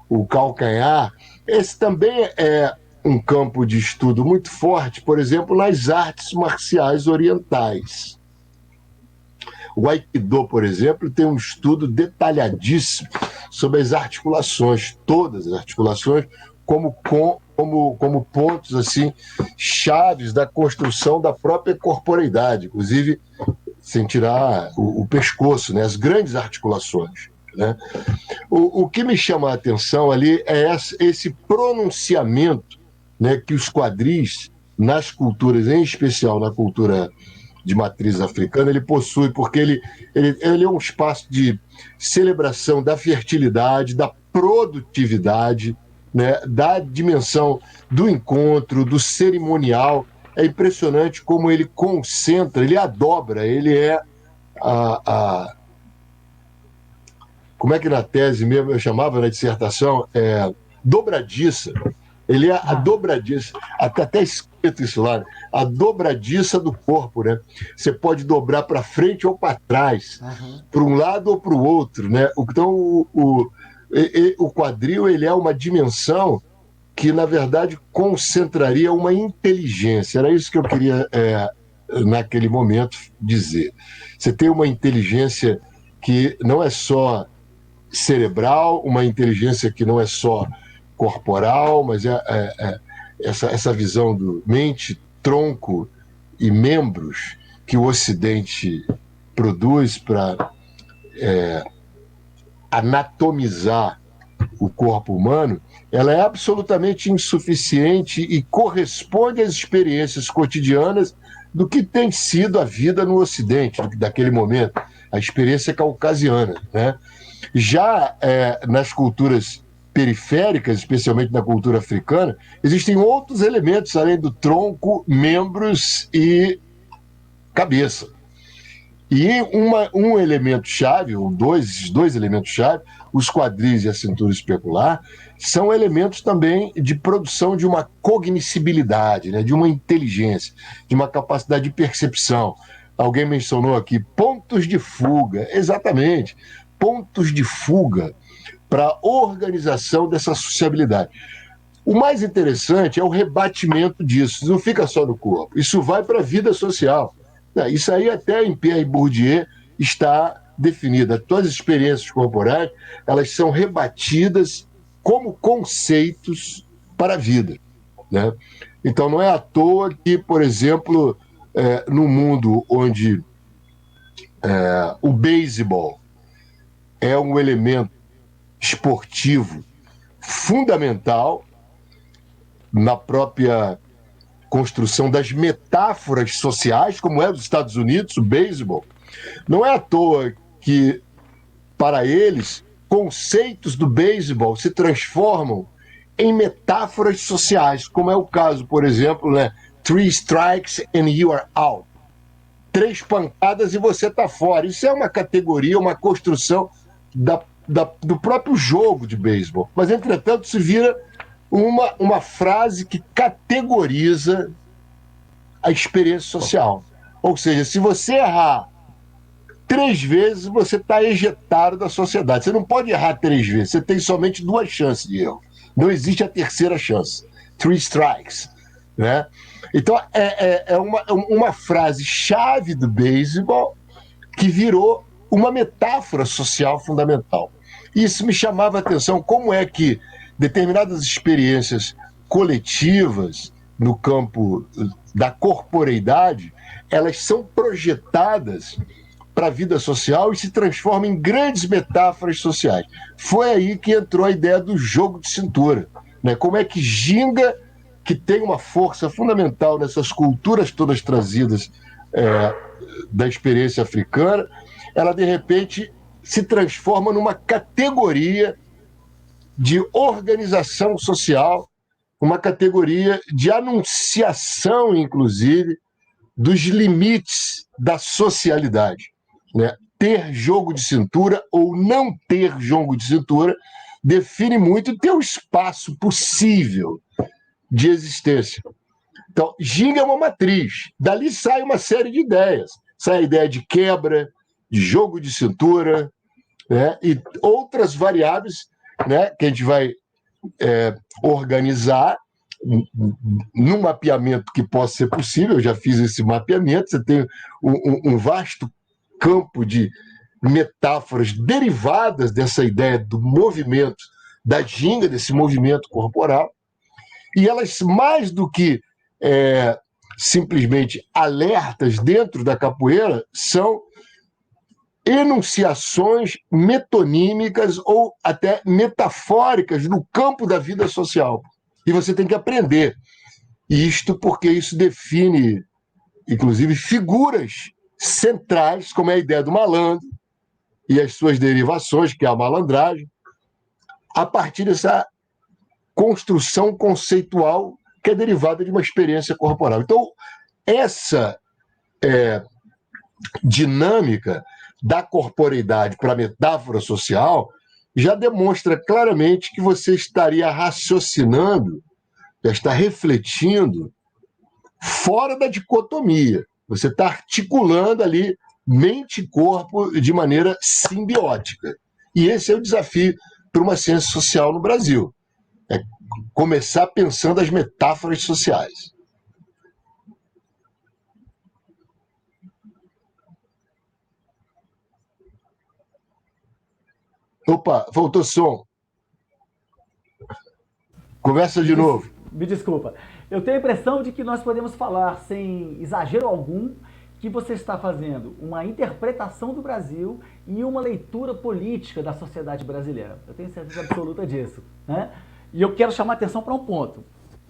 o calcanhar, esse também é um campo de estudo muito forte, por exemplo, nas artes marciais orientais. O Aikido, por exemplo, tem um estudo detalhadíssimo sobre as articulações, todas as articulações, como pontos assim chaves da construção da própria corporeidade, inclusive sem tirar o pescoço, né, as grandes articulações, né? O que me chama a atenção ali é esse pronunciamento, né, que os quadris nas culturas, em especial na cultura de matriz africana, ele possui, porque ele é um espaço de celebração da fertilidade, da produtividade, né, da dimensão do encontro, do cerimonial. É impressionante como ele concentra, ele adobra, ele é como é que na tese mesmo eu chamava na dissertação? Dobradiça. Ele é a dobradiça, até escrito isso lá, a dobradiça do corpo, né? Você pode dobrar para frente ou para trás, para um lado ou para o outro, né? Então, o quadril, ele é uma dimensão que, na verdade, concentraria uma inteligência. Era isso que eu queria naquele momento, dizer. Você tem uma inteligência que não é só cerebral, uma inteligência que não é só corporal, mas essa visão do mente, tronco e membros que o Ocidente produz para anatomizar o corpo humano, ela é absolutamente insuficiente e corresponde às experiências cotidianas do que tem sido a vida no Ocidente, daquele momento, a experiência caucasiana, né? Já nas culturas periféricas, especialmente na cultura africana, existem outros elementos além do tronco, membros e cabeça. E um elemento-chave, ou dois elementos-chave, os quadris e a cintura especular, são elementos também de produção de uma cognoscibilidade, né, de uma inteligência, de uma capacidade de percepção. Alguém mencionou aqui pontos de fuga, exatamente, pontos de fuga para a organização dessa sociabilidade. O mais interessante é o rebatimento disso, não fica só no corpo, isso vai para a vida social. Isso aí até em Pierre Bourdieu está definida. Todas as experiências corporais, elas são rebatidas como conceitos para a vida, né? Então não é à toa que, por exemplo, no mundo onde o beisebol é um elemento esportivo fundamental na própria construção das metáforas sociais, como é dos Estados Unidos, o beisebol, não é à toa que, para eles, conceitos do beisebol se transformam em metáforas sociais, como é o caso, por exemplo, né? 3 strikes and you are out. 3 pancadas e você está fora. Isso é uma categoria, uma construção do próprio jogo de beisebol. Mas, entretanto, se vira uma frase que categoriza a experiência social. Ou seja, se você errar 3 vezes, você está ejetado da sociedade. Você não pode errar 3 vezes, você tem somente 2 chances de erro. Não existe a terceira chance. 3 strikes. Né? Então, é uma frase-chave do beisebol que virou uma metáfora social fundamental. Isso me chamava a atenção, como é que determinadas experiências coletivas no campo da corporeidade, elas são projetadas para a vida social e se transformam em grandes metáforas sociais. Foi aí que entrou a ideia do jogo de cintura, né? Como é que ginga, que tem uma força fundamental nessas culturas todas trazidas da experiência africana, ela de repente se transforma numa categoria de organização social, uma categoria de anunciação, inclusive, dos limites da socialidade. Né? Ter jogo de cintura ou não ter jogo de cintura define muito o teu espaço possível de existência. Então, ginga é uma matriz. Dali sai uma série de ideias. Sai a ideia de quebra, de jogo de cintura, né? E outras variáveis, né, que a gente vai organizar num mapeamento que possa ser possível. Eu já fiz esse mapeamento. Você tem um vasto campo de metáforas derivadas dessa ideia do movimento, da ginga, desse movimento corporal, e elas, mais do que simplesmente alertas dentro da capoeira, são enunciações metonímicas ou até metafóricas no campo da vida social. E você tem que aprender isto, porque isso define, inclusive, figuras centrais, como é a ideia do malandro e as suas derivações, que é a malandragem, a partir dessa construção conceitual que é derivada de uma experiência corporal. Então, essa dinâmica da corporeidade para a metáfora social já demonstra claramente que você estaria raciocinando, já está refletindo fora da dicotomia. Você está articulando ali mente e corpo de maneira simbiótica. E esse é o desafio para uma ciência social no Brasil. É começar pensando as metáforas sociais. Opa, faltou som. Conversa Me, de des- novo. Me desculpa. Eu tenho a impressão de que nós podemos falar, sem exagero algum, que você está fazendo uma interpretação do Brasil e uma leitura política da sociedade brasileira. Eu tenho certeza absoluta disso. Né? E eu quero chamar a atenção para um ponto.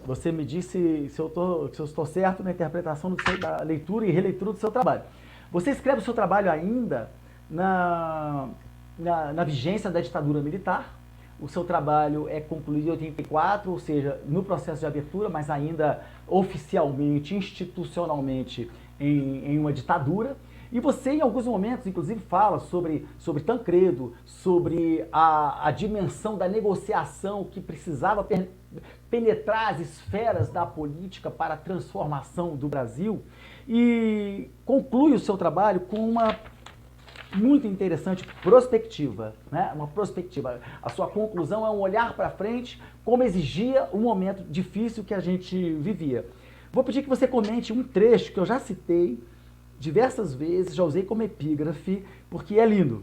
Você me disse se eu estou certo na interpretação da leitura e releitura do seu trabalho. Você escreve o seu trabalho ainda na vigência da ditadura militar. O seu trabalho é concluído em 84, ou seja, no processo de abertura, mas ainda oficialmente, institucionalmente, em uma ditadura. E você, em alguns momentos, inclusive, fala sobre Tancredo, sobre a dimensão da negociação que precisava penetrar as esferas da política para a transformação do Brasil. E conclui o seu trabalho com uma muito interessante prospectiva, né? Uma prospectiva. A sua conclusão é um olhar para frente, como exigia o momento difícil que a gente vivia. Vou pedir que você comente um trecho que eu já citei diversas vezes, já usei como epígrafe, porque é lindo,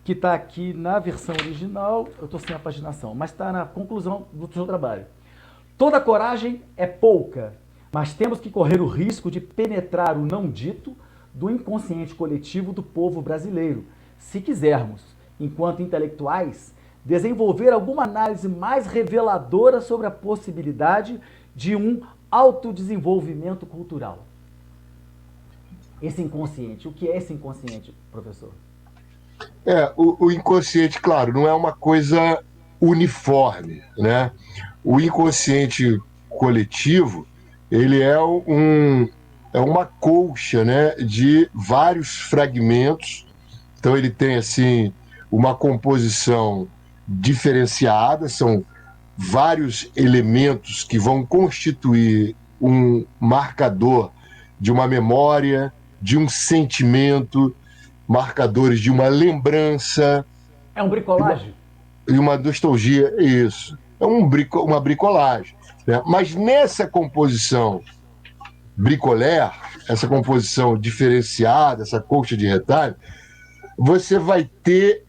que está aqui na versão original, eu estou sem a paginação, mas está na conclusão do seu trabalho. Toda coragem é pouca, mas temos que correr o risco de penetrar o não dito do inconsciente coletivo do povo brasileiro, se quisermos, enquanto intelectuais, desenvolver alguma análise mais reveladora sobre a possibilidade de um autodesenvolvimento cultural. Esse inconsciente, o que é esse inconsciente, professor? O inconsciente, claro, não é uma coisa uniforme, né? O inconsciente coletivo, ele é uma colcha, né, de vários fragmentos. Então ele tem assim uma composição diferenciada, são vários elementos que vão constituir um marcador de uma memória, de um sentimento, marcadores de uma lembrança É um bricolagem? e uma nostalgia. Isso. É uma bricolagem. Né? Mas nessa composição bricolé, essa composição diferenciada, essa colcha de retalho, você vai ter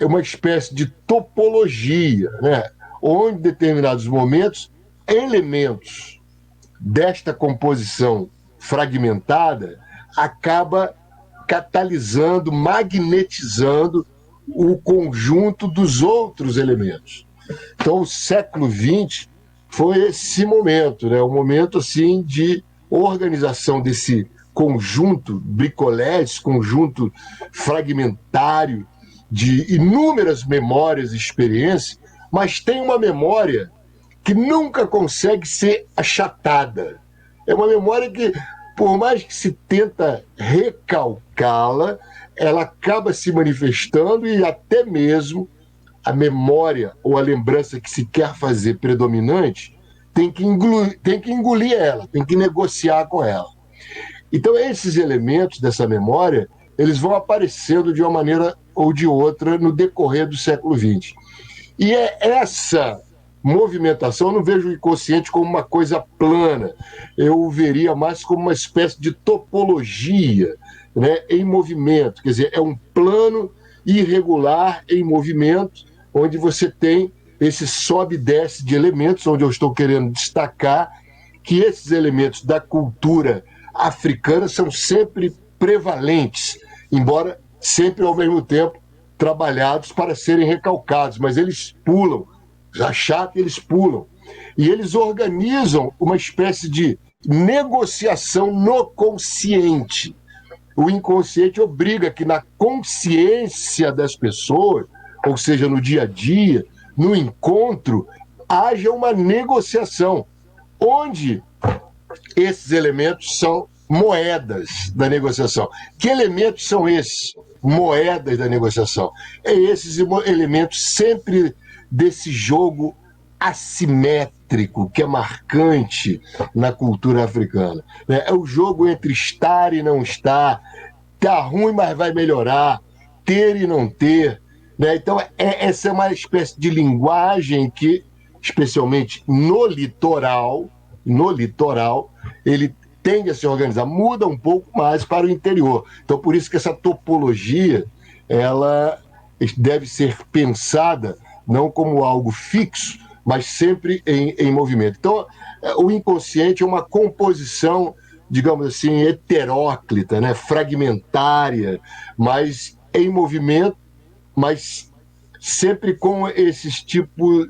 uma espécie de topologia, né? Onde, em determinados momentos, elementos desta composição fragmentada acaba catalisando, magnetizando o conjunto dos outros elementos. Então, o século XX foi esse momento, né? Um momento assim de organização desse conjunto bricolé, esse conjunto fragmentário de inúmeras memórias e experiências, mas tem uma memória que nunca consegue ser achatada. É uma memória que, por mais que se tenta recalcá-la, ela acaba se manifestando e até mesmo a memória ou a lembrança que se quer fazer predominante tem que engolir ela, tem que negociar com ela. Então, esses elementos dessa memória, eles vão aparecendo de uma maneira ou de outra no decorrer do século XX. E é essa movimentação, eu não vejo o inconsciente como uma coisa plana, eu o veria mais como uma espécie de topologia, né, em movimento, quer dizer, é um plano irregular em movimento, onde você tem esse sobe e desce de elementos, onde eu estou querendo destacar que esses elementos da cultura africana são sempre prevalentes, embora sempre ao mesmo tempo trabalhados para serem recalcados, mas eles pulam, achar que eles pulam. E eles organizam uma espécie de negociação no consciente. O inconsciente obriga que na consciência das pessoas, ou seja, no dia a dia, no encontro, haja uma negociação, onde esses elementos são moedas da negociação. Que elementos são esses? Moedas da negociação. É esses elementos sempre desse jogo assimétrico que é marcante na cultura africana. É o jogo entre estar e não estar, tá ruim, mas vai melhorar, ter e não ter. Né? Então, essa é uma espécie de linguagem que, especialmente no litoral, ele tende a se organizar, muda um pouco mais para o interior. Então, por isso que essa topologia, ela deve ser pensada não como algo fixo, mas sempre em movimento. Então, o inconsciente é uma composição, digamos assim, heteróclita, né? Fragmentária, mas em movimento, mas sempre com esses tipos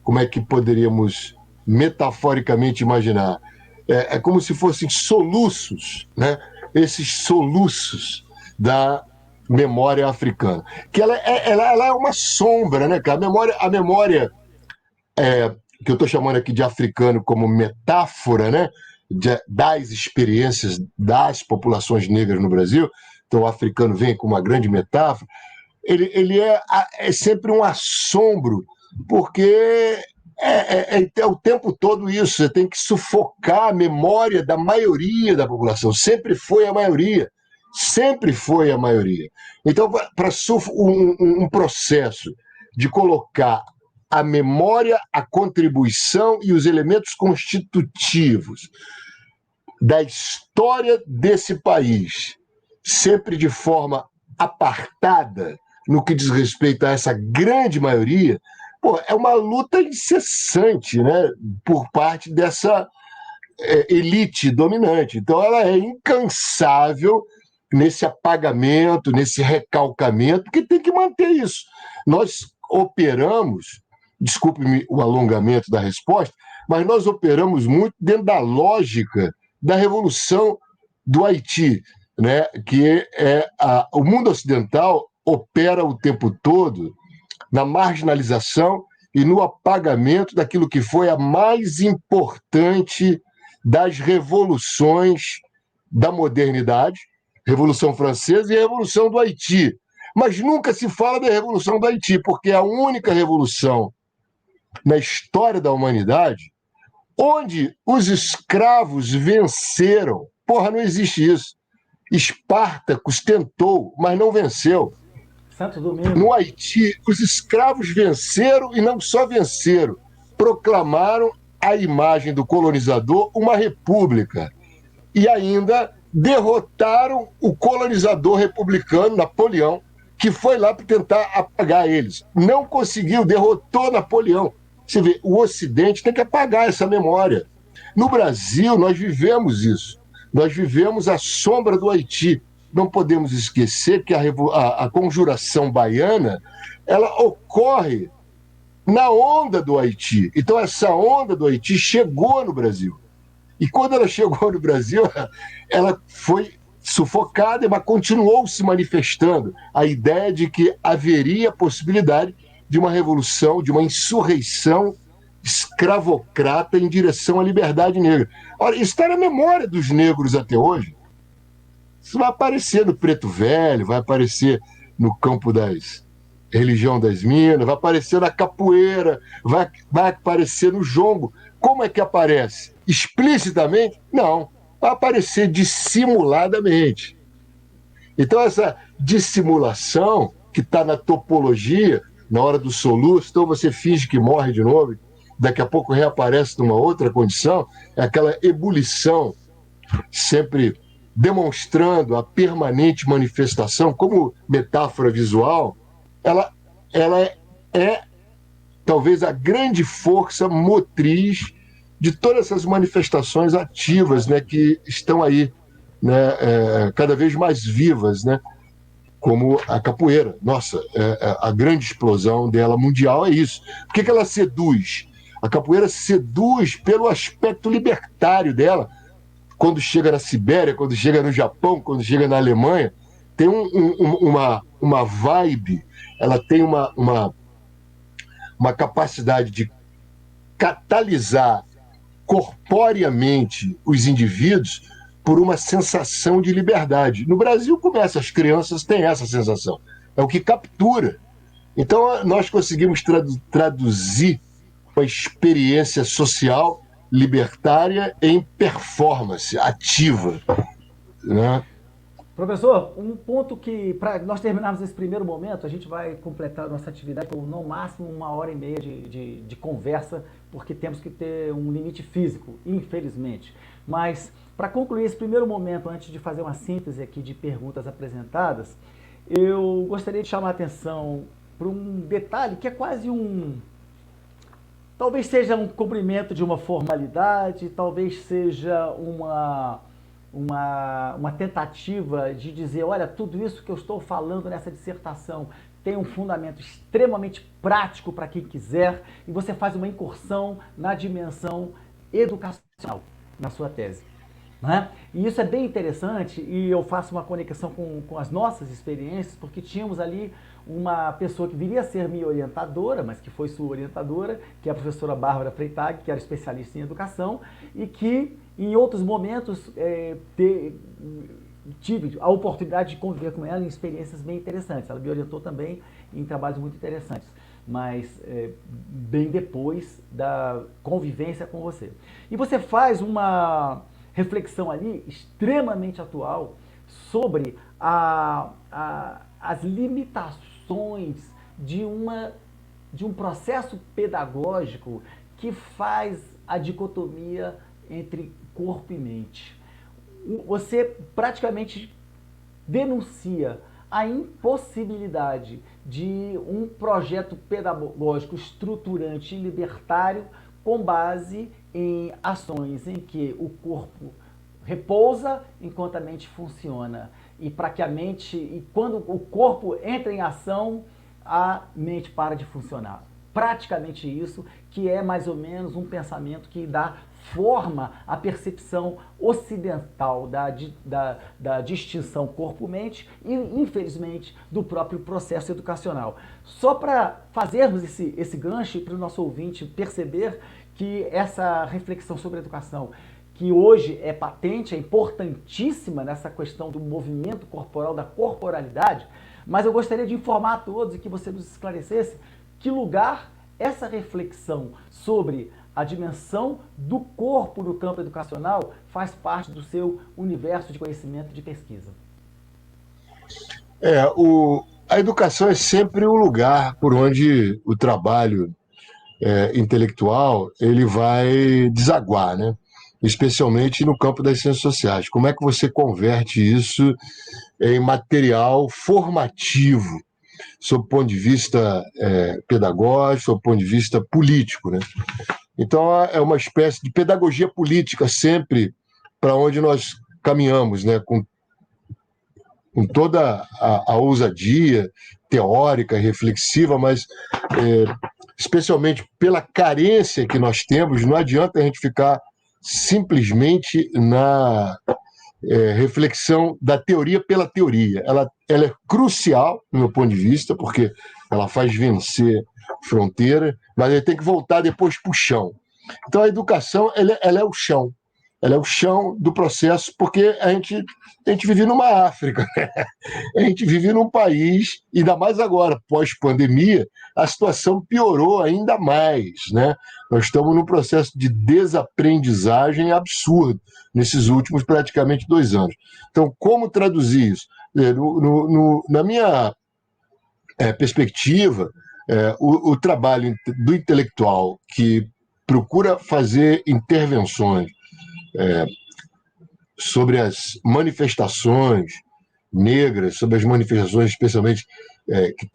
como é que poderíamos metaforicamente imaginar? É como se fossem soluços, né? Esses soluços da memória africana. Que ela é uma sombra, né, cara? A memória que eu estou chamando aqui de africano como metáfora, né? Das experiências das populações negras no Brasil. Então, o africano vem com uma grande metáfora. Ele é sempre um assombro, porque é o tempo todo isso. Você tem que sufocar a memória da maioria da população. Sempre foi a maioria. Sempre foi a maioria. Então, para um processo de colocar a memória, a contribuição e os elementos constitutivos da história desse país, sempre de forma apartada, no que diz respeito a essa grande maioria, pô, é uma luta incessante, né, por parte dessa elite dominante. Então, ela é incansável nesse apagamento, nesse recalcamento, porque tem que manter isso. Nós operamos, desculpe-me o alongamento da resposta, mas nós operamos muito dentro da lógica da Revolução do Haiti, né? Que o mundo ocidental opera o tempo todo na marginalização e no apagamento daquilo que foi a mais importante das revoluções da modernidade, Revolução Francesa e a Revolução do Haiti. Mas nunca se fala da Revolução do Haiti, porque é a única revolução na história da humanidade onde os escravos venceram. Porra, não existe isso. Espartacus tentou, mas não venceu. Santo Domingo. No Haiti, os escravos venceram e não só venceram, proclamaram a imagem do colonizador uma república. E ainda derrotaram o colonizador republicano, Napoleão, que foi lá para tentar apagar eles. Não conseguiu, derrotou Napoleão. Você vê, o Ocidente tem que apagar essa memória. No Brasil, nós vivemos isso. Nós vivemos a sombra do Haiti. Não podemos esquecer que a conjuração baiana ela ocorre na onda do Haiti. Então, essa onda do Haiti chegou no Brasil. E quando ela chegou no Brasil, ela foi sufocada, mas continuou se manifestando a ideia de que haveria a possibilidade de uma revolução, de uma insurreição escravocrata em direção à liberdade negra. Ora, isso está na memória dos negros até hoje. Isso vai aparecer no Preto Velho, vai aparecer no campo das religião das minas, vai aparecer na capoeira, vai aparecer no jongo. Como é que aparece? Explicitamente? Não. Vai aparecer dissimuladamente. Então, essa dissimulação que está na topologia, na hora do soluço, então você finge que morre de novo, daqui a pouco reaparece numa outra condição, é aquela ebulição, sempre demonstrando a permanente manifestação, como metáfora visual, ela é talvez a grande força motriz de todas essas manifestações ativas, né, que estão aí, né, cada vez mais vivas, né, como a capoeira. Nossa, a grande explosão dela mundial é isso. Por que ela seduz? A capoeira seduz pelo aspecto libertário dela. Quando chega na Sibéria, quando chega no Japão, quando chega na Alemanha, tem uma vibe, ela tem uma capacidade de catalisar corporeamente os indivíduos por uma sensação de liberdade. No Brasil começa, as crianças têm essa sensação. É o que captura. Então, nós conseguimos traduzir uma experiência social libertária em performance ativa, né? Professor, um ponto que, para nós terminarmos esse primeiro momento, a gente vai completar nossa atividade por no máximo 1h30 de conversa, porque temos que ter um limite físico, infelizmente. Mas Para concluir esse primeiro momento, antes de fazer uma síntese aqui de perguntas apresentadas, eu gostaria de chamar a atenção para um detalhe que é quase talvez seja um cumprimento de uma formalidade, talvez seja uma tentativa de dizer, olha, tudo isso que eu estou falando nessa dissertação tem um fundamento extremamente prático para quem quiser, e você faz uma incursão na dimensão educacional na sua tese. Né? E isso é bem interessante, e eu faço uma conexão com as nossas experiências, porque tínhamos ali uma pessoa que viria a ser minha orientadora, mas que foi sua orientadora, que é a professora Bárbara Freitag, que era especialista em educação, e que em outros momentos tive a oportunidade de conviver com ela em experiências bem interessantes. Ela me orientou também em trabalhos muito interessantes, mas bem depois da convivência com você. E você faz uma reflexão ali extremamente atual sobre as limitações de um processo pedagógico que faz a dicotomia entre corpo e mente. Você praticamente denuncia a impossibilidade de um projeto pedagógico estruturante e libertário com base em ações em que o corpo repousa enquanto a mente funciona. E para que e quando o corpo entra em ação, a mente para de funcionar. Praticamente isso, que é mais ou menos um pensamento que dá forma à percepção ocidental da distinção corpo-mente e, infelizmente, do próprio processo educacional. Só para fazermos esse gancho para o nosso ouvinte perceber que essa reflexão sobre a educação, que hoje é patente, é importantíssima nessa questão do movimento corporal, da corporalidade, mas eu gostaria de informar a todos e que você nos esclarecesse que lugar essa reflexão sobre a dimensão do corpo no campo educacional faz parte do seu universo de conhecimento e de pesquisa. A educação é sempre o lugar por onde o trabalho intelectual ele vai desaguar, né? Especialmente no campo das ciências sociais. Como é que você converte isso em material formativo, sob o ponto de vista pedagógico, sob o ponto de vista político, né? Então, é uma espécie de pedagogia política sempre para onde nós caminhamos, né? Com toda a ousadia teórica e reflexiva, mas especialmente pela carência que nós temos, não adianta a gente ficar simplesmente na reflexão da teoria pela teoria. Ela é crucial, do meu ponto de vista, porque ela faz vencer fronteira, mas ele tem que voltar depois para o chão. Então, a educação ela é o chão. Ela é o chão do processo, porque a gente vive numa África, né? A gente vive num país, ainda mais agora, pós-pandemia, a situação piorou ainda mais, né? Nós estamos num processo de desaprendizagem absurdo nesses últimos praticamente 2 anos. Então, como traduzir isso? Na minha perspectiva, o trabalho do intelectual que procura fazer intervenções sobre as manifestações negras, sobre as manifestações especialmente que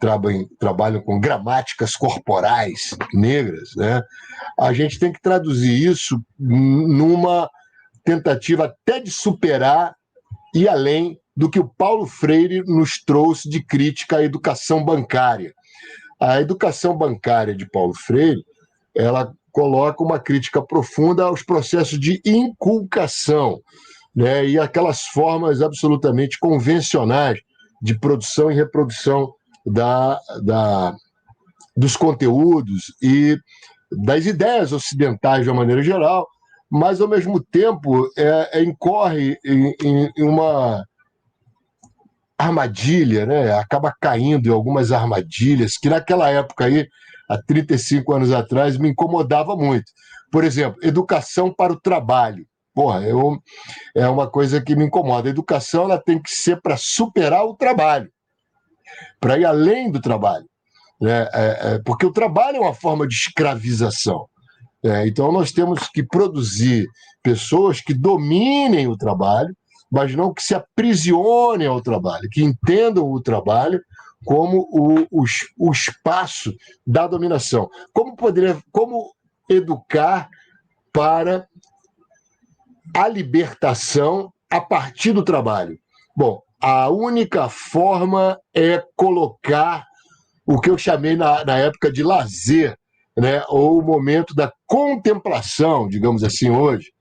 trabalham com gramáticas corporais negras, né? A gente tem que traduzir isso numa tentativa até de superar e além do que o Paulo Freire nos trouxe de crítica à educação bancária. A educação bancária de Paulo Freire, ela coloca uma crítica profunda aos processos de inculcação, né, e aquelas formas absolutamente convencionais de produção e reprodução dos conteúdos e das ideias ocidentais de uma maneira geral, mas, ao mesmo tempo, incorre em uma armadilha, né? Acaba caindo em algumas armadilhas que, naquela época aí, há 35 anos atrás, me incomodava muito. Por exemplo, educação para o trabalho. Porra, é uma coisa que me incomoda. A educação ela tem que ser para superar o trabalho, para ir além do trabalho, né? Porque o trabalho é uma forma de escravização. Então, nós temos que produzir pessoas que dominem o trabalho, mas não que se aprisionem ao trabalho, que entendam o trabalho como o espaço da dominação. Como educar para a libertação a partir do trabalho? Bom, a única forma é colocar o que eu chamei na época de lazer, né, ou o momento da contemplação, digamos assim, hoje,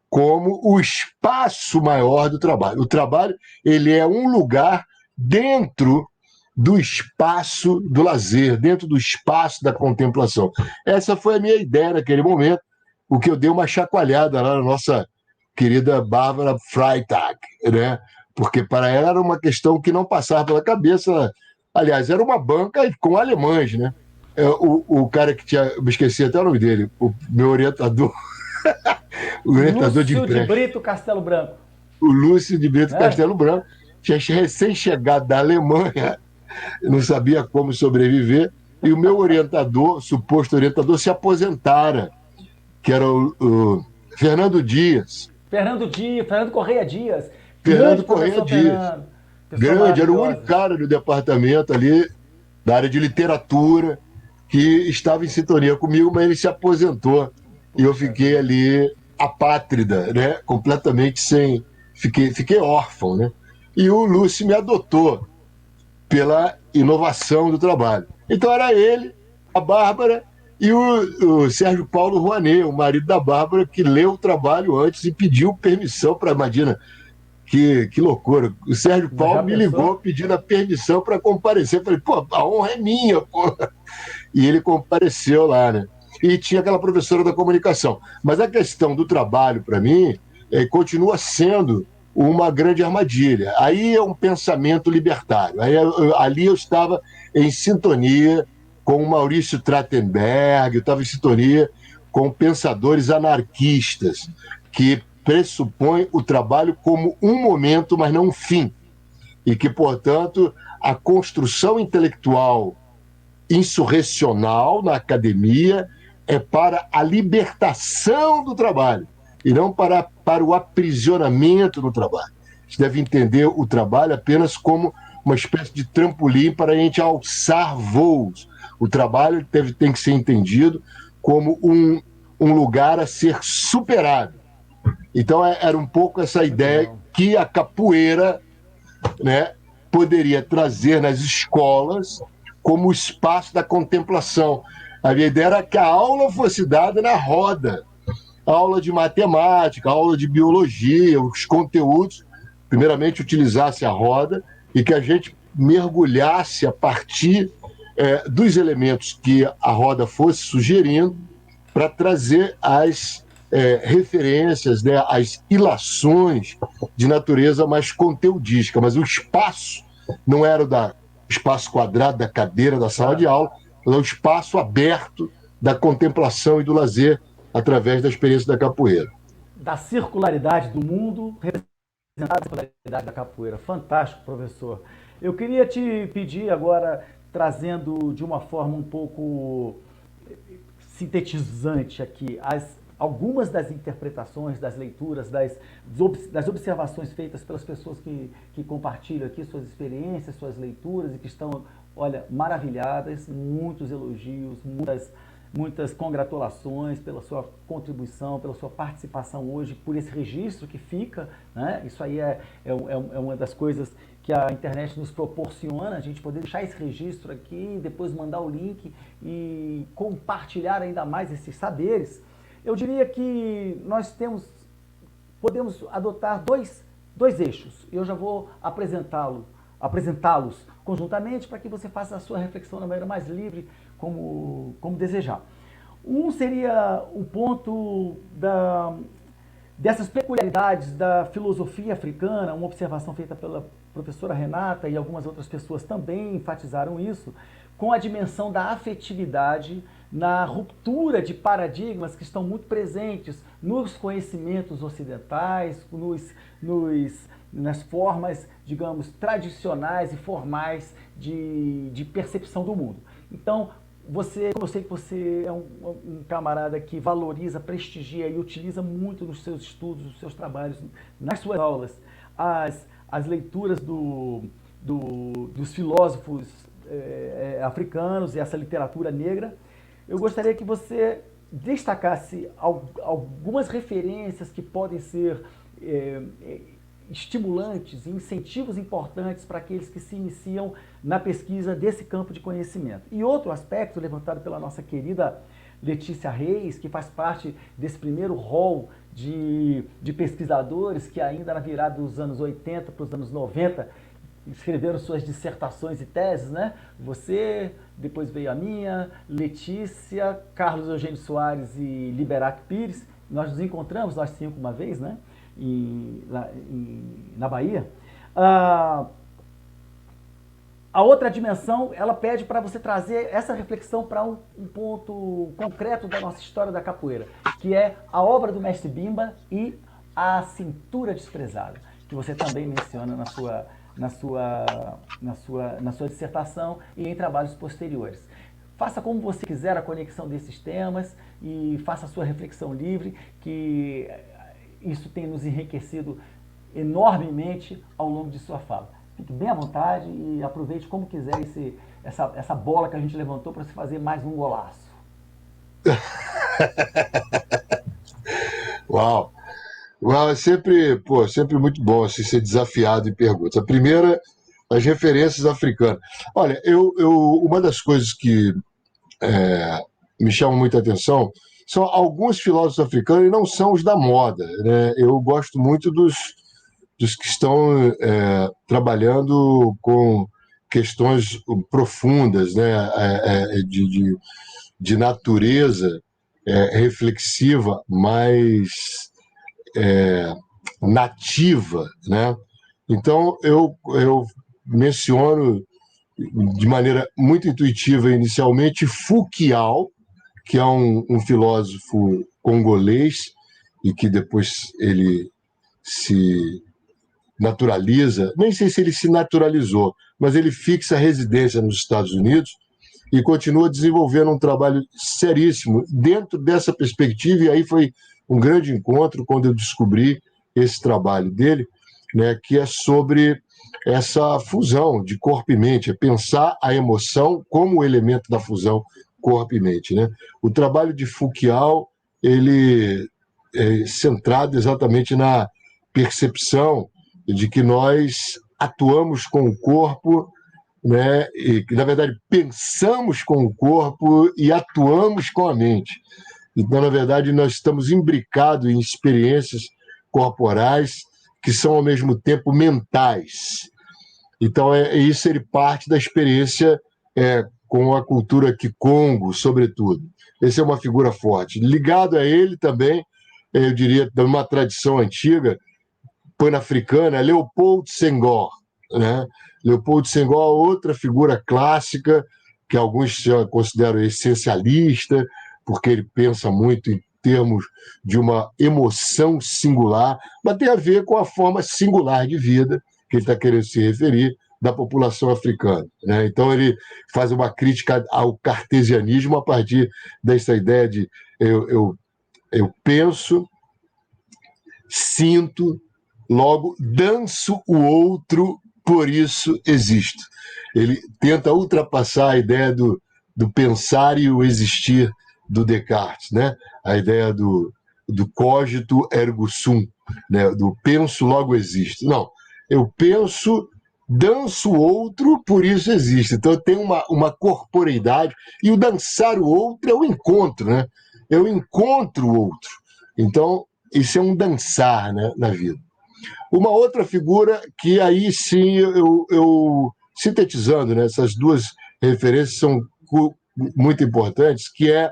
como o espaço maior do trabalho. O trabalho, ele é um lugar dentro do espaço do lazer, dentro do espaço da contemplação. Essa foi a minha ideia naquele momento, o que eu dei uma chacoalhada lá na nossa querida Bárbara Freitag, né? Porque para ela era uma questão que não passava pela cabeça. Aliás, era uma banca com alemães, né? O cara que tinha, me esqueci até o nome dele, o meu orientador, o orientador de Lúcio de empréstimo, Brito Castelo Branco, o Lúcio de Brito né? Castelo Branco, tinha recém-chegado da Alemanha, não sabia como sobreviver, e o meu orientador, suposto orientador, se aposentara, que era o Fernando Dias. Fernando Correia Dias, Fernando grande Corrêa professor Dias, Fernando, pessoa grande, era o único maravilhosa. cara do departamento ali, da área de literatura, que estava em sintonia comigo, mas ele se aposentou. E eu Puxa fiquei vida. ali apátrida, né? Completamente sem. Fiquei órfão, né? E o Lúcio me adotou pela inovação do trabalho. Então era ele, a Bárbara e o Sérgio Paulo Rouanet, o marido da Bárbara, que leu o trabalho antes e pediu permissão para. Imagina, que loucura. O Sérgio Já Paulo me pensou? ligou pedindo a permissão para comparecer. Eu falei, pô, a honra é minha, pô. E ele compareceu lá, né? E tinha aquela professora da comunicação. Mas a questão do trabalho, para mim, continua sendo uma grande armadilha. Aí é um pensamento libertário. Ali eu estava em sintonia com o Maurício Trachtenberg, eu estava em sintonia com pensadores anarquistas, que pressupõem o trabalho como um momento, mas não um fim. E que, portanto, a construção intelectual insurrecional na academia é para a libertação do trabalho e não para o aprisionamento do trabalho. A gente deve entender o trabalho apenas como uma espécie de trampolim para a gente alçar voos. O trabalho tem que ser entendido como um lugar a ser superado. Então, era um pouco essa Muito ideia bom. que a capoeira, né, poderia trazer nas escolas como o espaço da contemplação. A minha ideia era que a aula fosse dada na roda, aula de matemática, aula de biologia, os conteúdos, primeiramente utilizasse a roda e que a gente mergulhasse a partir dos elementos que a roda fosse sugerindo para trazer as referências, né, as ilações de natureza mais conteudística, mas o espaço não era o espaço quadrado da cadeira da sala de Tá. aula, mas é o espaço aberto da contemplação e do lazer através da experiência da capoeira. Da circularidade do mundo, representada a circularidade da capoeira. Fantástico, professor. Eu queria te pedir agora, trazendo de uma forma um pouco sintetizante aqui, algumas das interpretações, das leituras, das observações feitas pelas pessoas que compartilham aqui suas experiências, suas leituras e que estão, olha, maravilhadas, muitos elogios, muitas congratulações pela sua contribuição, pela sua participação hoje, por esse registro que fica, né? Isso aí é uma das coisas que a internet nos proporciona, a gente poder deixar esse registro aqui, depois mandar o link e compartilhar ainda mais esses saberes. Eu diria que nós podemos adotar dois eixos. Eu já vou apresentá-los conjuntamente para que você faça a sua reflexão da maneira mais livre, como desejar. Um seria o ponto dessas peculiaridades da filosofia africana, uma observação feita pela professora Renata e algumas outras pessoas também enfatizaram isso, com a dimensão da afetividade na ruptura de paradigmas que estão muito presentes nos conhecimentos ocidentais, nas formas, digamos, tradicionais e formais de percepção do mundo. Então, como eu sei que você é um camarada que valoriza, prestigia e utiliza muito nos seus estudos, nos seus trabalhos, nas suas aulas, as leituras dos filósofos africanos e essa literatura negra, eu gostaria que você destacasse algumas referências que podem ser estimulantes e incentivos importantes para aqueles que se iniciam na pesquisa desse campo de conhecimento. E outro aspecto levantado pela nossa querida Letícia Reis, que faz parte desse primeiro rol de pesquisadores que ainda na virada dos anos 80 para os anos 90 escreveram suas dissertações e teses, né? Você, depois veio a minha, Letícia, Carlos Eugênio Soares e Liberac Pires. Nós nos encontramos, nós 5, uma vez, né? Na Bahia. A outra dimensão, ela pede para você trazer essa reflexão para um ponto concreto da nossa história da capoeira, que é a obra do mestre Bimba e a cintura desprezada, que você também menciona na sua dissertação e em trabalhos posteriores. Faça como você quiser a conexão desses temas e faça a sua reflexão livre, que isso tem nos enriquecido enormemente ao longo de sua fala. Fique bem à vontade e aproveite como quiser essa bola que a gente levantou para se fazer mais um golaço. Uau! Uau, sempre muito bom assim, ser desafiado em perguntas. A primeira, as referências africanas. Olha, uma das coisas que me chama muita atenção são alguns filósofos africanos e não são os da moda, né? Eu gosto muito dos que estão trabalhando com questões profundas, né? De natureza reflexiva, mais nativa, né? Então eu menciono de maneira muito intuitiva inicialmente Fouquial, que é um filósofo congolês e que depois ele se naturaliza, nem sei se ele se naturalizou, mas ele fixa residência nos Estados Unidos e continua desenvolvendo um trabalho seríssimo dentro dessa perspectiva, e aí foi um grande encontro quando eu descobri esse trabalho dele, né, que é sobre essa fusão de corpo e mente, é pensar a emoção como elemento da fusão corpo e mente, né? O trabalho de Fouquial, ele é centrado exatamente na percepção de que nós atuamos com o corpo, né? E que, na verdade, pensamos com o corpo e atuamos com a mente. Então, na verdade, nós estamos imbricados em experiências corporais que são, ao mesmo tempo, mentais. Então, isso ele parte da experiência com a cultura Kikongo, sobretudo. Essa é uma figura forte. Ligado a ele também, eu diria, de uma tradição antiga, pan-africana, Leopold Senghor, né? Leopold Senghor, outra figura clássica, que alguns já consideram essencialista, porque ele pensa muito em termos de uma emoção singular, mas tem a ver com a forma singular de vida que ele está querendo se referir da população africana, né? Então ele faz uma crítica ao cartesianismo a partir dessa ideia de eu penso, sinto, logo danço o outro, por isso existo. Ele tenta ultrapassar a ideia do pensar e o existir do Descartes, né? A ideia do cogito ergo sum, né? Do penso, logo existo. Não, eu penso, danço o outro, por isso existe. Então tem uma corporeidade, e o dançar o outro é o encontro, né? Eu encontro o outro. Então, isso é um dançar, né, na vida. Uma outra figura que aí sim eu sintetizando, né, essas duas referências são muito importantes, que é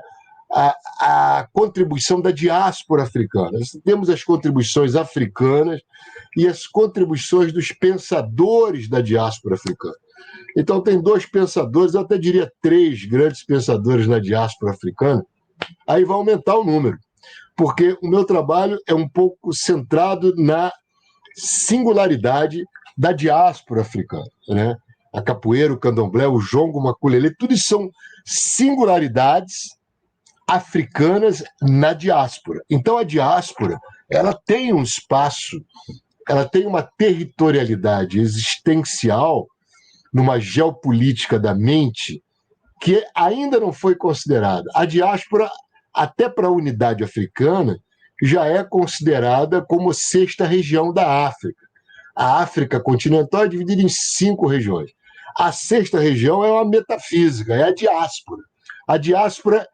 a contribuição da diáspora africana. Nós temos as contribuições africanas e as contribuições dos pensadores da diáspora africana. Então tem dois pensadores, eu até diria 3 grandes pensadores na diáspora africana, aí vai aumentar o número, porque o meu trabalho é um pouco centrado na singularidade da diáspora africana, né? a capoeira, o candomblé, o jongo, o maculelê, tudo isso são singularidades africanas na diáspora. Então a diáspora, ela tem um espaço, ela tem uma territorialidade existencial numa geopolítica da mente que ainda não foi considerada. A diáspora, até para a unidade africana, já é considerada como sexta região da África. A África continental é dividida em 5 regiões. A sexta região é uma metafísica, é a diáspora. A diáspora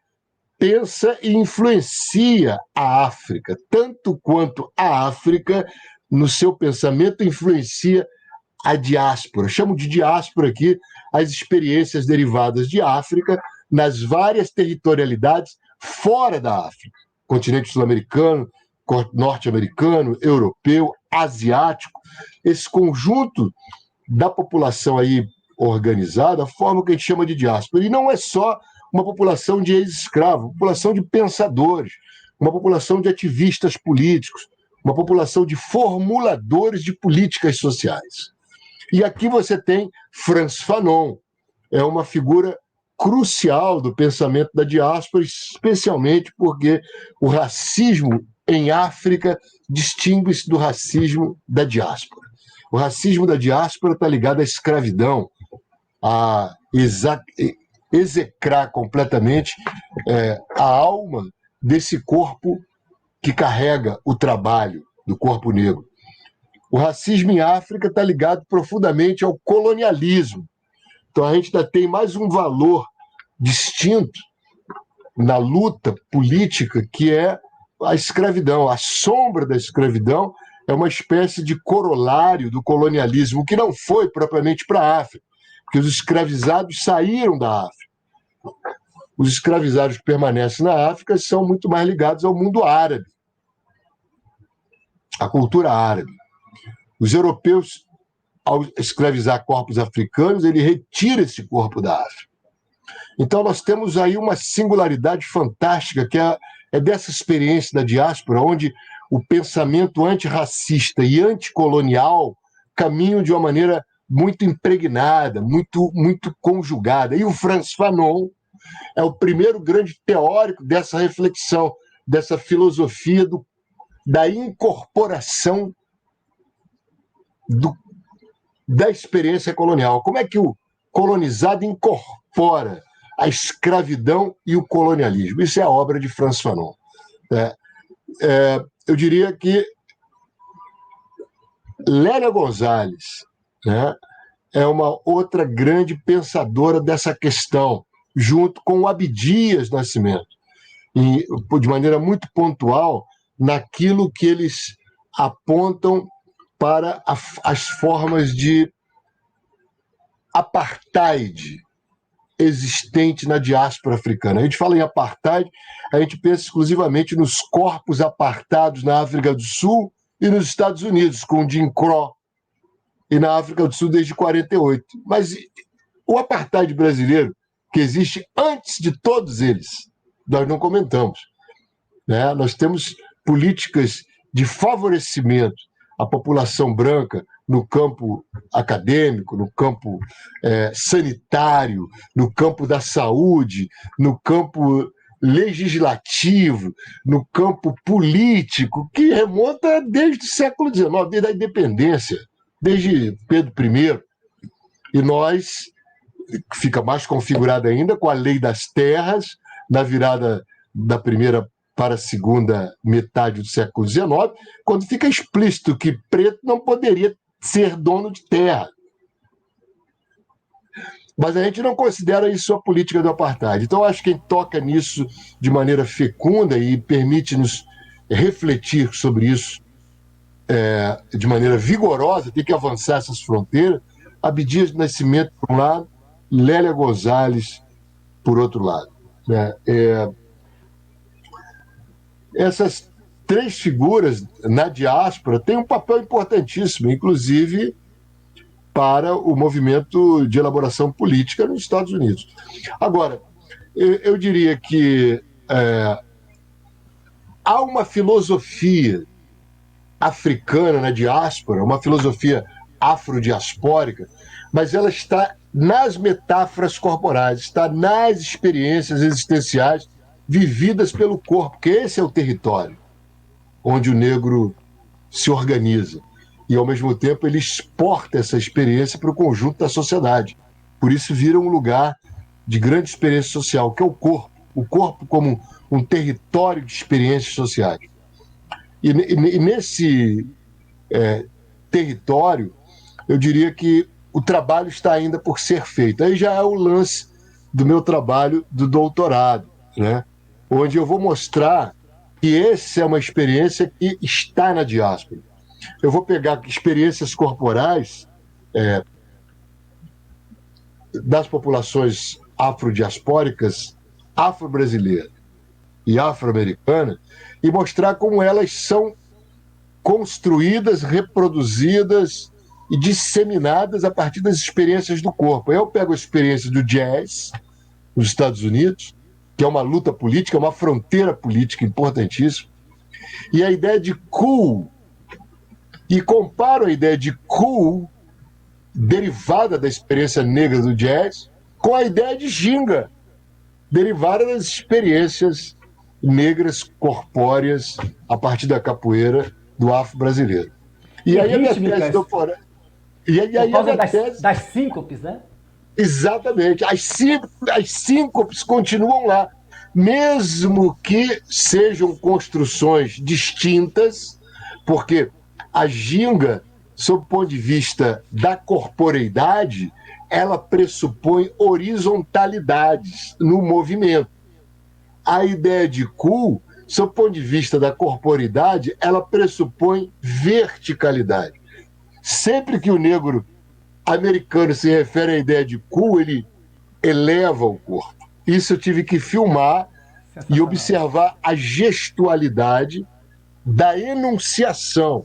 pensa e influencia a África, tanto quanto a África, no seu pensamento, influencia a diáspora. Chamo de diáspora aqui as experiências derivadas de África nas várias territorialidades fora da África. Continente sul-americano, norte-americano, europeu, asiático. Esse conjunto da população aí organizada forma o que a gente chama de diáspora. E não é só uma população de ex-escravos, uma população de pensadores, uma população de ativistas políticos, uma população de formuladores de políticas sociais. E aqui você tem Frantz Fanon, é uma figura crucial do pensamento da diáspora, especialmente porque o racismo em África distingue-se do racismo da diáspora. O racismo da diáspora está ligado à escravidão, a execrar completamente a alma desse corpo que carrega o trabalho do corpo negro. O racismo em África está ligado profundamente ao colonialismo. Então a gente ainda tem mais um valor distinto na luta política, que é a escravidão. A sombra da escravidão é uma espécie de corolário do colonialismo, que não foi propriamente para a África, porque os escravizados saíram da África. Os escravizados que permanecem na África são muito mais ligados ao mundo árabe, à cultura árabe. Os europeus, ao escravizar corpos africanos, ele retira esse corpo da África. Então nós temos aí uma singularidade fantástica, que é dessa experiência da diáspora, onde o pensamento antirracista e anticolonial caminham de uma maneira muito impregnada, muito conjugada. E o Frantz Fanon é o primeiro grande teórico dessa reflexão, dessa filosofia da incorporação da experiência colonial. Como é que o colonizado incorpora a escravidão e o colonialismo? Isso é a obra de Frantz Fanon. Eu diria que Lélia Gonzalez, né, é uma outra grande pensadora dessa questão, junto com o Abdias Nascimento, e de maneira muito pontual naquilo que eles apontam para as formas de apartheid existente na diáspora africana. A gente fala em apartheid, a gente pensa exclusivamente nos corpos apartados na África do Sul e nos Estados Unidos, com Jim Crow, e na África do Sul desde 48. Mas o apartheid brasileiro, que existe antes de todos eles, nós não comentamos, né? Nós temos políticas de favorecimento à população branca no campo acadêmico, no campo sanitário, no campo da saúde, no campo legislativo, no campo político, que remonta desde o século XIX, desde a independência, desde Pedro I. E nós, fica mais configurado ainda com a lei das terras, na virada da primeira para a segunda metade do século XIX, quando fica explícito que preto não poderia ser dono de terra. Mas a gente não considera isso a política do apartheid. Então, acho que quem toca nisso de maneira fecunda e permite-nos refletir sobre isso de maneira vigorosa, tem que avançar essas fronteiras. Abdias do Nascimento, por um lado, Lélia Gonzalez, por outro lado. Essas 3 figuras na diáspora têm um papel importantíssimo, inclusive para o movimento de elaboração política nos Estados Unidos. Agora, eu diria que há uma filosofia africana na diáspora, uma filosofia afrodiaspórica, mas ela está nas metáforas corporais, está nas experiências existenciais vividas pelo corpo, que esse é o território onde o negro se organiza. E, ao mesmo tempo, ele exporta essa experiência para o conjunto da sociedade. Por isso, vira um lugar de grande experiência social, que é o corpo como um território de experiências sociais. E nesse território, eu diria que o trabalho está ainda por ser feito. Aí já é o lance do meu trabalho do doutorado, né? Onde eu vou mostrar que essa é uma experiência que está na diáspora. Eu vou pegar experiências corporais das populações afrodiaspóricas, afro-brasileiras e afro-americanas e mostrar como elas são construídas, reproduzidas e disseminadas a partir das experiências do corpo. Eu pego a experiência do jazz nos Estados Unidos, que é uma luta política, uma fronteira política importantíssima, e a ideia de cool, e comparo a ideia de cool derivada da experiência negra do jazz com a ideia de ginga, derivada das experiências negras corpóreas a partir da capoeira do afro-brasileiro. E aí a minha tese doutora... E aí por causa a minha tese... das síncopes, né? Exatamente. As síncopes continuam lá, mesmo que sejam construções distintas, porque a ginga, sob o ponto de vista da corporeidade, ela pressupõe horizontalidades no movimento. A ideia de cool, sob o ponto de vista da corporeidade, ela pressupõe verticalidade. Sempre que o negro americano se refere à ideia de cool, ele eleva o corpo. Isso eu tive que filmar e observar a gestualidade da enunciação,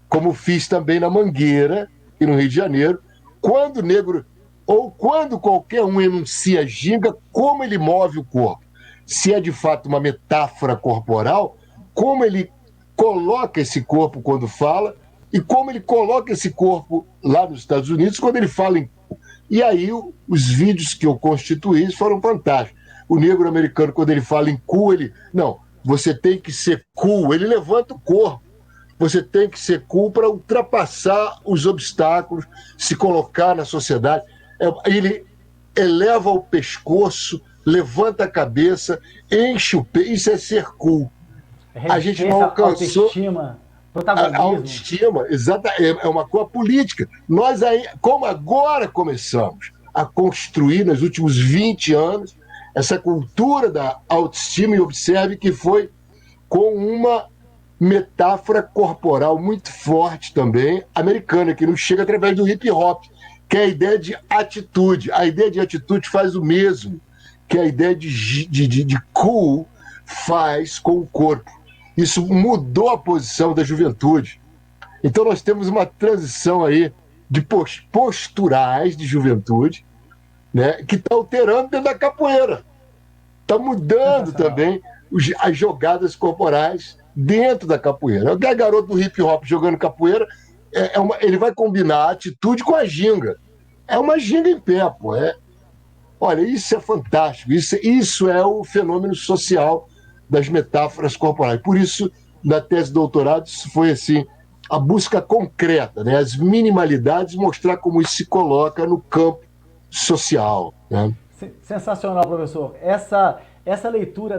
como fiz também na Mangueira e no Rio de Janeiro, quando o negro, ou quando qualquer um enuncia ginga, como ele move o corpo. Se é de fato uma metáfora corporal, como ele coloca esse corpo quando fala e como ele coloca esse corpo lá nos Estados Unidos quando ele fala em... E aí os vídeos que eu constituí foram fantásticos. O negro americano, quando ele fala em cool, ele... Não, você tem que ser cool. Ele levanta o corpo. Você tem que ser cool para ultrapassar os obstáculos, se colocar na sociedade. Ele eleva o pescoço, levanta a cabeça, enche o peito. Isso é ser cool. A gente não alcançou... Autoestima, protagonismo. A autoestima, exata, é uma coisa política. Nós aí, como agora começamos a construir, nos últimos 20 anos, essa cultura da autoestima, e observe que foi com uma metáfora corporal muito forte também, americana, que nos chega através do hip hop, que é a ideia de atitude. A ideia de atitude faz o mesmo que a ideia de cool faz com o corpo. Isso mudou a posição da juventude. Então nós temos uma transição aí de posturais de juventude, né, que está alterando dentro da capoeira. Está mudando também as jogadas corporais dentro da capoeira. O garoto do hip hop jogando capoeira, ele vai combinar a atitude com a ginga. É uma ginga em pé, pô. Olha, isso é fantástico. Isso é o fenômeno social das metáforas corporais. Por isso, na tese de doutorado, isso foi assim, a busca concreta, né? As minimalidades, mostrar como isso se coloca no campo social, né? Sensacional, professor. Essa leitura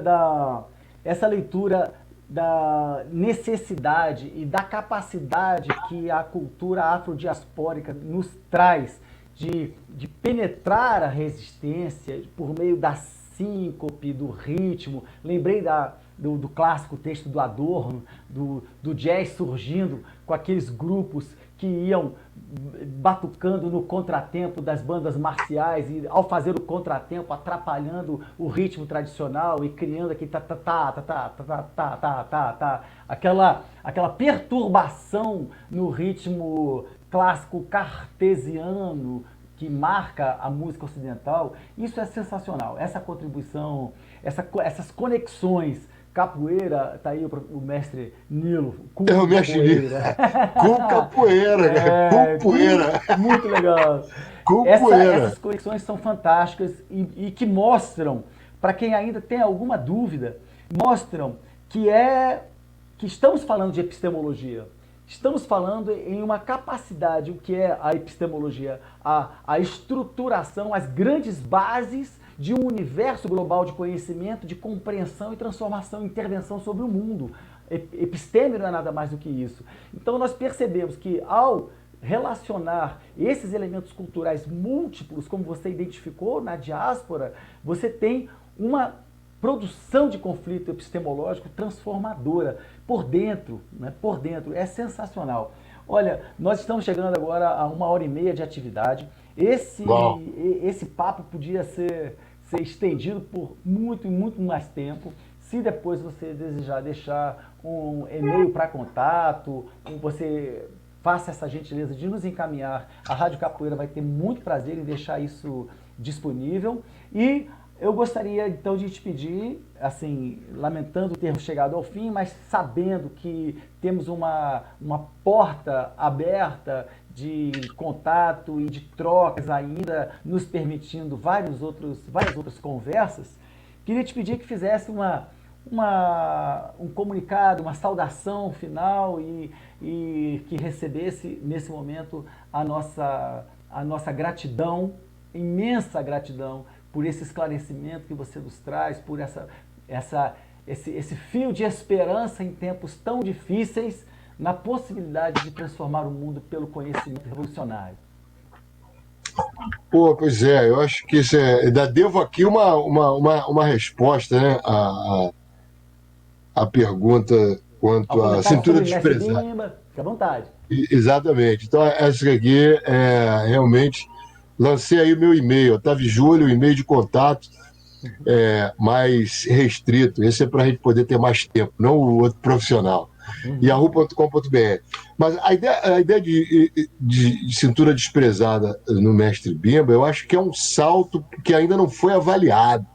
da necessidade e da capacidade que a cultura afrodiaspórica nos traz de penetrar a resistência por meio da síncope, do ritmo. Lembrei do clássico texto do Adorno, do jazz surgindo com aqueles grupos que iam batucando no contratempo das bandas marciais e, ao fazer o contratempo, atrapalhando o ritmo tradicional e criando aquele aquela perturbação no ritmo clássico cartesiano que marca a música ocidental. Isso é sensacional. Essa contribuição, essas conexões capoeira, tá aí o mestre Nilo, com É o mestre Nilo. capoeira. Com capoeira, cara. Com poeira. Muito legal. Com poeira. Essas conexões são fantásticas e que mostram, para quem ainda tem alguma dúvida, mostram que estamos falando de epistemologia. Estamos falando em uma capacidade, o que é a epistemologia? A estruturação, as grandes bases de um universo global de conhecimento, de compreensão e transformação, intervenção sobre o mundo. Episteme não é nada mais do que isso. Então nós percebemos que ao relacionar esses elementos culturais múltiplos, como você identificou na diáspora, você tem uma produção de conflito epistemológico transformadora por dentro, né? Por dentro, é sensacional. Olha, nós estamos chegando agora a 1h30 de atividade. Esse papo podia ser estendido por muito mais tempo. Se depois você desejar deixar um e-mail para contato, você faça essa gentileza de nos encaminhar. A Rádio Capoeira vai ter muito prazer em deixar isso disponível. E eu gostaria então de te pedir, assim, lamentando termos chegado ao fim, mas sabendo que temos uma porta aberta de contato e de trocas ainda, nos permitindo várias outras conversas, queria te pedir que fizesse um comunicado, uma saudação final e que recebesse nesse momento a nossa gratidão, imensa gratidão, por esse esclarecimento que você nos traz, por esse fio de esperança em tempos tão difíceis, na possibilidade de transformar o mundo pelo conhecimento revolucionário. Pô, pois é, eu acho que isso ainda devo aqui uma resposta, né, a pergunta quanto à cintura desprezada. Fica à vontade. Exatamente. Então, essa aqui realmente lancei aí o meu e-mail, Otávio Júlio, o e-mail de contato mais restrito. Esse é para a gente poder ter mais tempo, não o outro profissional. yahoo.com.br. Mas a ideia de cintura desprezada no Mestre Bimba, eu acho que é um salto que ainda não foi avaliado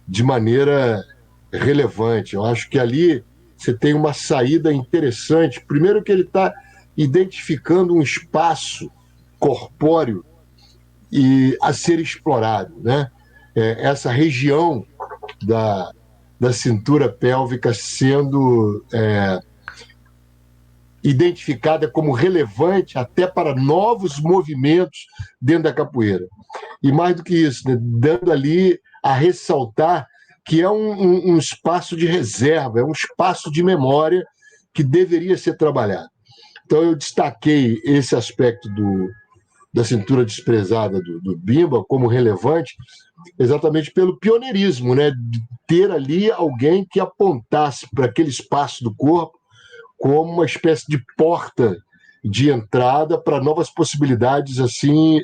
de maneira relevante. Eu acho que ali você tem uma saída interessante. Primeiro que ele está identificando um espaço corpóreo e a ser explorado, né? Essa região da cintura pélvica sendo identificada como relevante até para novos movimentos dentro da capoeira. E mais do que isso, né? Dando ali a ressaltar que é um espaço de reserva, é um espaço de memória que deveria ser trabalhado. Então eu destaquei esse aspecto da cintura desprezada do Bimba como relevante, exatamente pelo pioneirismo, né? De ter ali alguém que apontasse para aquele espaço do corpo como uma espécie de porta de entrada para novas possibilidades assim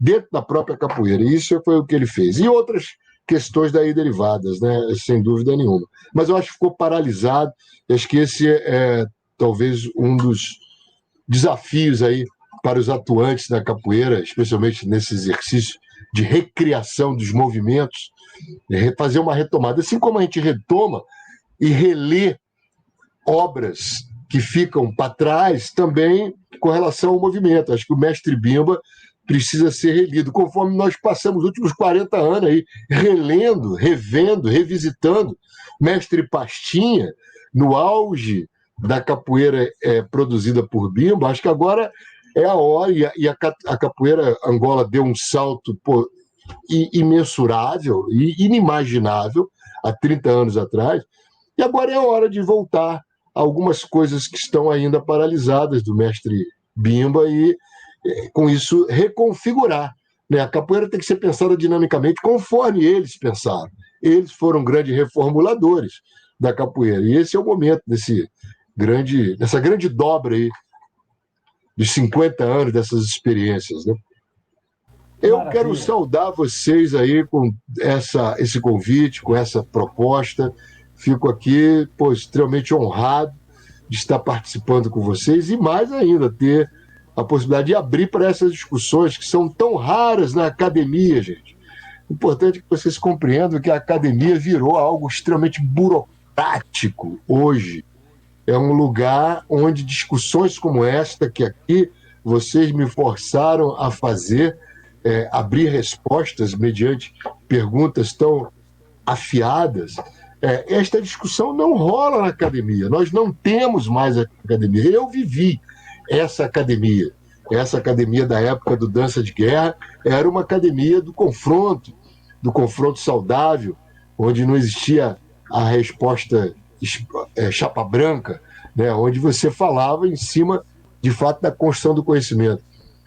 dentro da própria capoeira. E isso foi o que ele fez. E outras questões daí derivadas, né? Sem dúvida nenhuma. Mas eu acho que ficou paralisado. Eu acho que esse é talvez um dos desafios aí para os atuantes da capoeira, especialmente nesse exercício de recriação dos movimentos, fazer uma retomada. Assim como a gente retoma e relê obras que ficam para trás, também com relação ao movimento. Acho que o Mestre Bimba precisa ser relido, conforme nós passamos os últimos 40 anos aí, relendo, revendo, revisitando Mestre Pastinha, no auge da capoeira produzida por Bimba. Acho que agora é a hora, e a capoeira Angola deu um salto imensurável e inimaginável há 30 anos atrás, e agora é a hora de voltar a algumas coisas que estão ainda paralisadas do Mestre Bimba e, com isso, reconfigurar. Né? A capoeira tem que ser pensada dinamicamente conforme eles pensaram. Eles foram grandes reformuladores da capoeira, e esse é o momento dessa grande dobra aí dos 50 anos dessas experiências, né? Eu Maravilha. quero saudar vocês aí com esse convite, com essa proposta. Fico aqui, extremamente honrado de estar participando com vocês e mais ainda ter a possibilidade de abrir para essas discussões que são tão raras na academia, gente. Importante que vocês compreendam que a academia virou algo extremamente prático hoje é um lugar onde discussões como esta, que aqui vocês me forçaram a fazer, abrir respostas mediante perguntas tão afiadas, esta discussão não rola na academia. Nós não temos mais academia. Eu vivi essa academia. Essa academia da época do Dança de Guerra era uma academia do confronto saudável, onde não existia a resposta chapa branca, né, onde você falava em cima, de fato, da construção do conhecimento.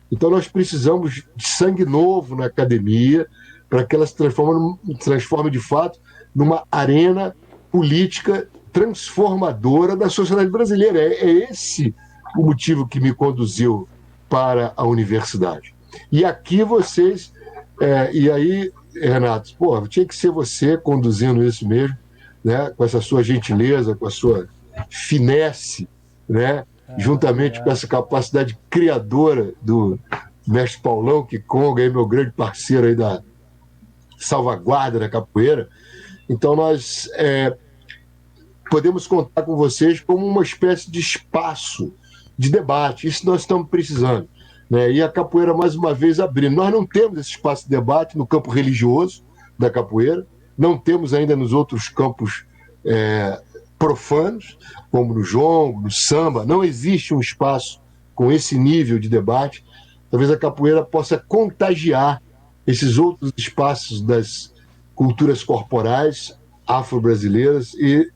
Então, nós precisamos de sangue novo na academia para que ela se transforme, de fato, numa arena política transformadora da sociedade brasileira. É esse o motivo que me conduziu para a universidade. E aqui vocês... e aí, Renato, pô, tinha que ser você conduzindo isso mesmo, né, com essa sua gentileza, com a sua finesse, né, juntamente com essa capacidade criadora do mestre Paulão Kikonga, aí, meu grande parceiro aí da salvaguarda da capoeira. Então nós podemos contar com vocês como uma espécie de espaço de debate. Isso nós estamos precisando, né? E a capoeira, mais uma vez, abrindo. Nós não temos esse espaço de debate no campo religioso da capoeira, não temos ainda nos outros campos profanos, como no jongo, no samba. Não existe um espaço com esse nível de debate. Talvez a capoeira possa contagiar esses outros espaços das culturas corporais afro-brasileiras e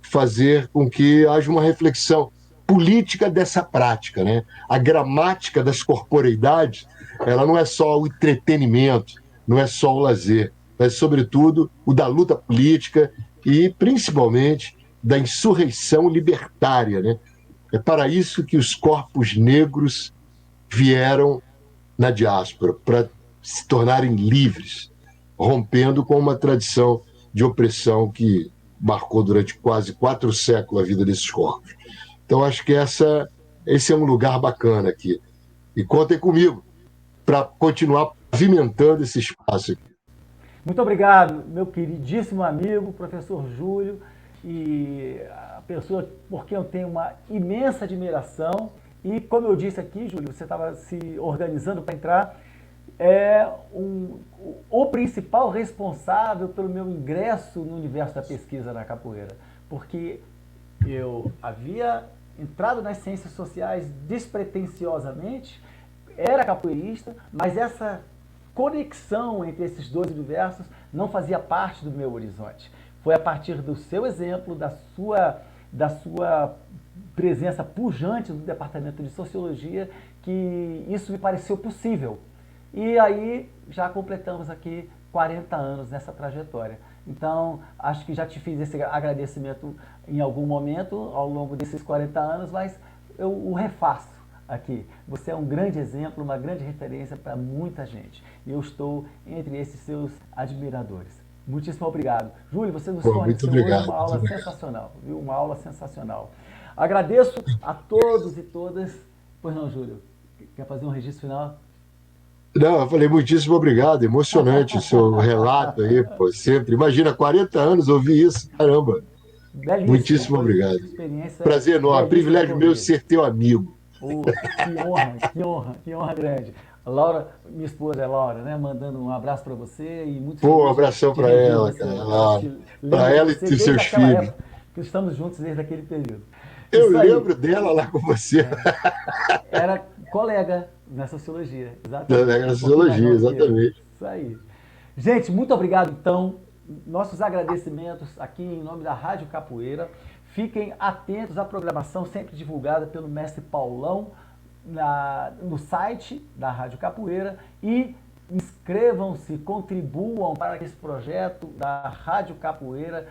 fazer com que haja uma reflexão política dessa prática, né? A gramática das corporeidades, ela não é só o entretenimento, não é só o lazer, mas, sobretudo, o da luta política e, principalmente, da insurreição libertária, né? É para isso que os corpos negros vieram na diáspora, para se tornarem livres, rompendo com uma tradição de opressão que marcou durante quase 4 séculos a vida desses corpos. Então, acho que esse é um lugar bacana aqui. E contem comigo para continuar pavimentando esse espaço aqui. Muito obrigado, meu queridíssimo amigo, professor Júlio, e a pessoa por quem eu tenho uma imensa admiração. E como eu disse aqui, Júlio, você estava se organizando para entrar, o principal responsável pelo meu ingresso no universo da pesquisa na capoeira, porque eu havia entrado nas ciências sociais despretensiosamente, era capoeirista, mas essa conexão entre esses dois universos não fazia parte do meu horizonte. Foi a partir do seu exemplo, da sua presença pujante no departamento de sociologia que isso me pareceu possível. E aí já completamos aqui 40 anos nessa trajetória. Então, acho que já te fiz esse agradecimento em algum momento ao longo desses 40 anos, mas eu o refaço aqui. Você é um grande exemplo, uma grande referência para muita gente. E eu estou entre esses seus admiradores. Muitíssimo obrigado. Júlio, você nos forneceu hoje uma aula sensacional, viu? Uma aula sensacional. Agradeço a todos e todas. Pois não, Júlio? Quer fazer um registro final? Não, eu falei muitíssimo obrigado, emocionante o seu relato aí, pô, sempre. Imagina, 40 anos ouvir isso, caramba. Belíssimo. Muitíssimo obrigado. Prazer enorme, privilégio meu ser teu amigo. Oh, que honra grande. A Laura, minha esposa é Laura, né? Mandando um abraço para você e muito feliz. Pô, um abração para ela, cara. Para ela e seus filhos. Que estamos juntos desde aquele período. Eu lembro dela lá com você. Era colega na sociologia, exatamente. Colega na sociologia, exatamente. Isso aí. Gente, muito obrigado, então. Nossos agradecimentos aqui em nome da Rádio Capoeira. Fiquem atentos à programação sempre divulgada pelo mestre Paulão no site da Rádio Capoeira e inscrevam-se, contribuam para que esse projeto da Rádio Capoeira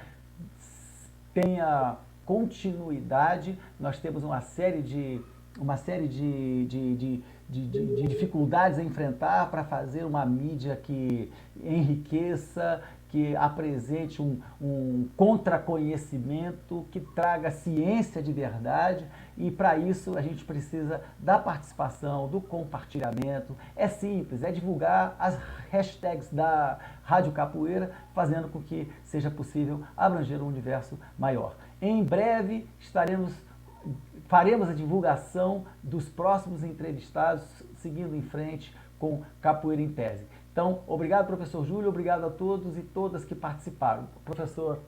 tenha continuidade. Nós temos uma série de dificuldades a enfrentar para fazer uma mídia que enriqueça, que apresente um contraconhecimento, que traga ciência de verdade, e para isso a gente precisa da participação, do compartilhamento. É simples, é divulgar as hashtags da Rádio Capoeira, fazendo com que seja possível abranger um universo maior. Em breve faremos a divulgação dos próximos entrevistados, seguindo em frente com Capoeira em Tese. Então, obrigado, professor Júlio, obrigado a todos e todas que participaram.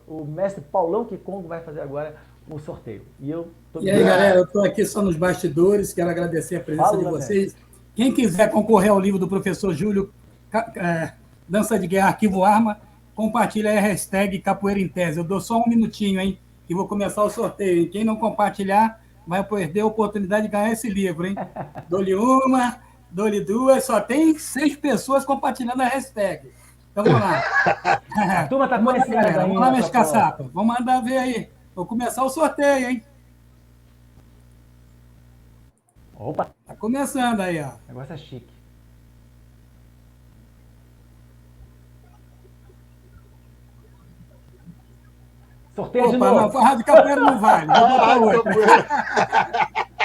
O mestre Paulão Kikongo vai fazer agora o sorteio. E aí, galera, eu estou aqui só nos bastidores, quero agradecer a presença de vocês. Quem quiser concorrer ao livro do professor Júlio, Dança de Guerra, Arquivo Arma, compartilha aí a hashtag Capoeira em Tese. Eu dou só um minutinho, hein, e vou começar o sorteio. Quem não compartilhar vai perder a oportunidade de ganhar esse livro, hein? Dou-lhe uma, dou-lhe duas, só tem 6 pessoas compartilhando a hashtag. Então, vamos lá. A turma está conhecendo ainda. Vamos lá, meus caçapas. Vamos mandar ver aí. Vou começar o sorteio, hein? Opa! Tá começando aí, ó. O negócio é chique. Sorteio de novo. Não, a Rádio Capoeira não vale. Vou botar outra.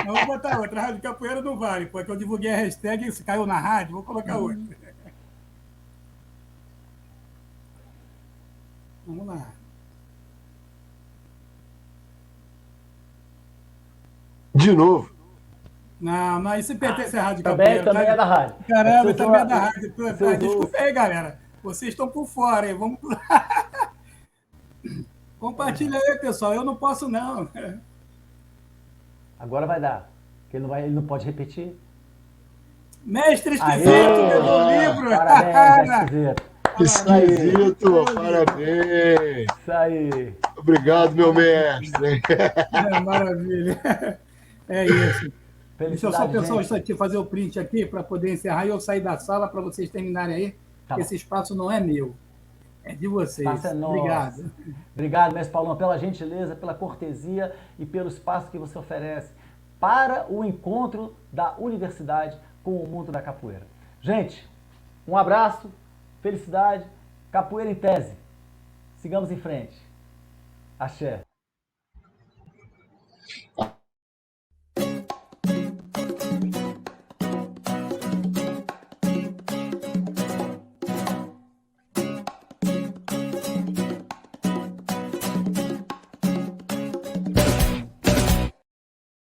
Não, vou botar outra. A Rádio Capoeira não vale, porque eu divulguei a hashtag e caiu na rádio. Vou colocar outra. Vamos lá. De novo. Não, isso pertence à Rádio Capoeira. Também é da rádio. Caramba, também é da rádio. Desculpa aí, galera. Vocês estão por fora, hein? Vamos lá. Compartilha aí, pessoal. Eu não posso, não. Agora vai dar. Porque ele não pode repetir. Mestre Esquisito, meu livro. Parabéns, Esquisito, parabéns. Isso aí. Obrigado, meu mestre. Maravilha. É isso. Deixa eu só, pessoal, isso aqui, fazer o print aqui para poder encerrar e eu sair da sala para vocês terminarem aí. Tá. Esse espaço não é meu. É de vocês. É obrigado. Obrigado, mestre Paulão, pela gentileza, pela cortesia e pelo espaço que você oferece para o encontro da universidade com o mundo da capoeira. Gente, um abraço, felicidade, Capoeira em Tese. Sigamos em frente. Axé.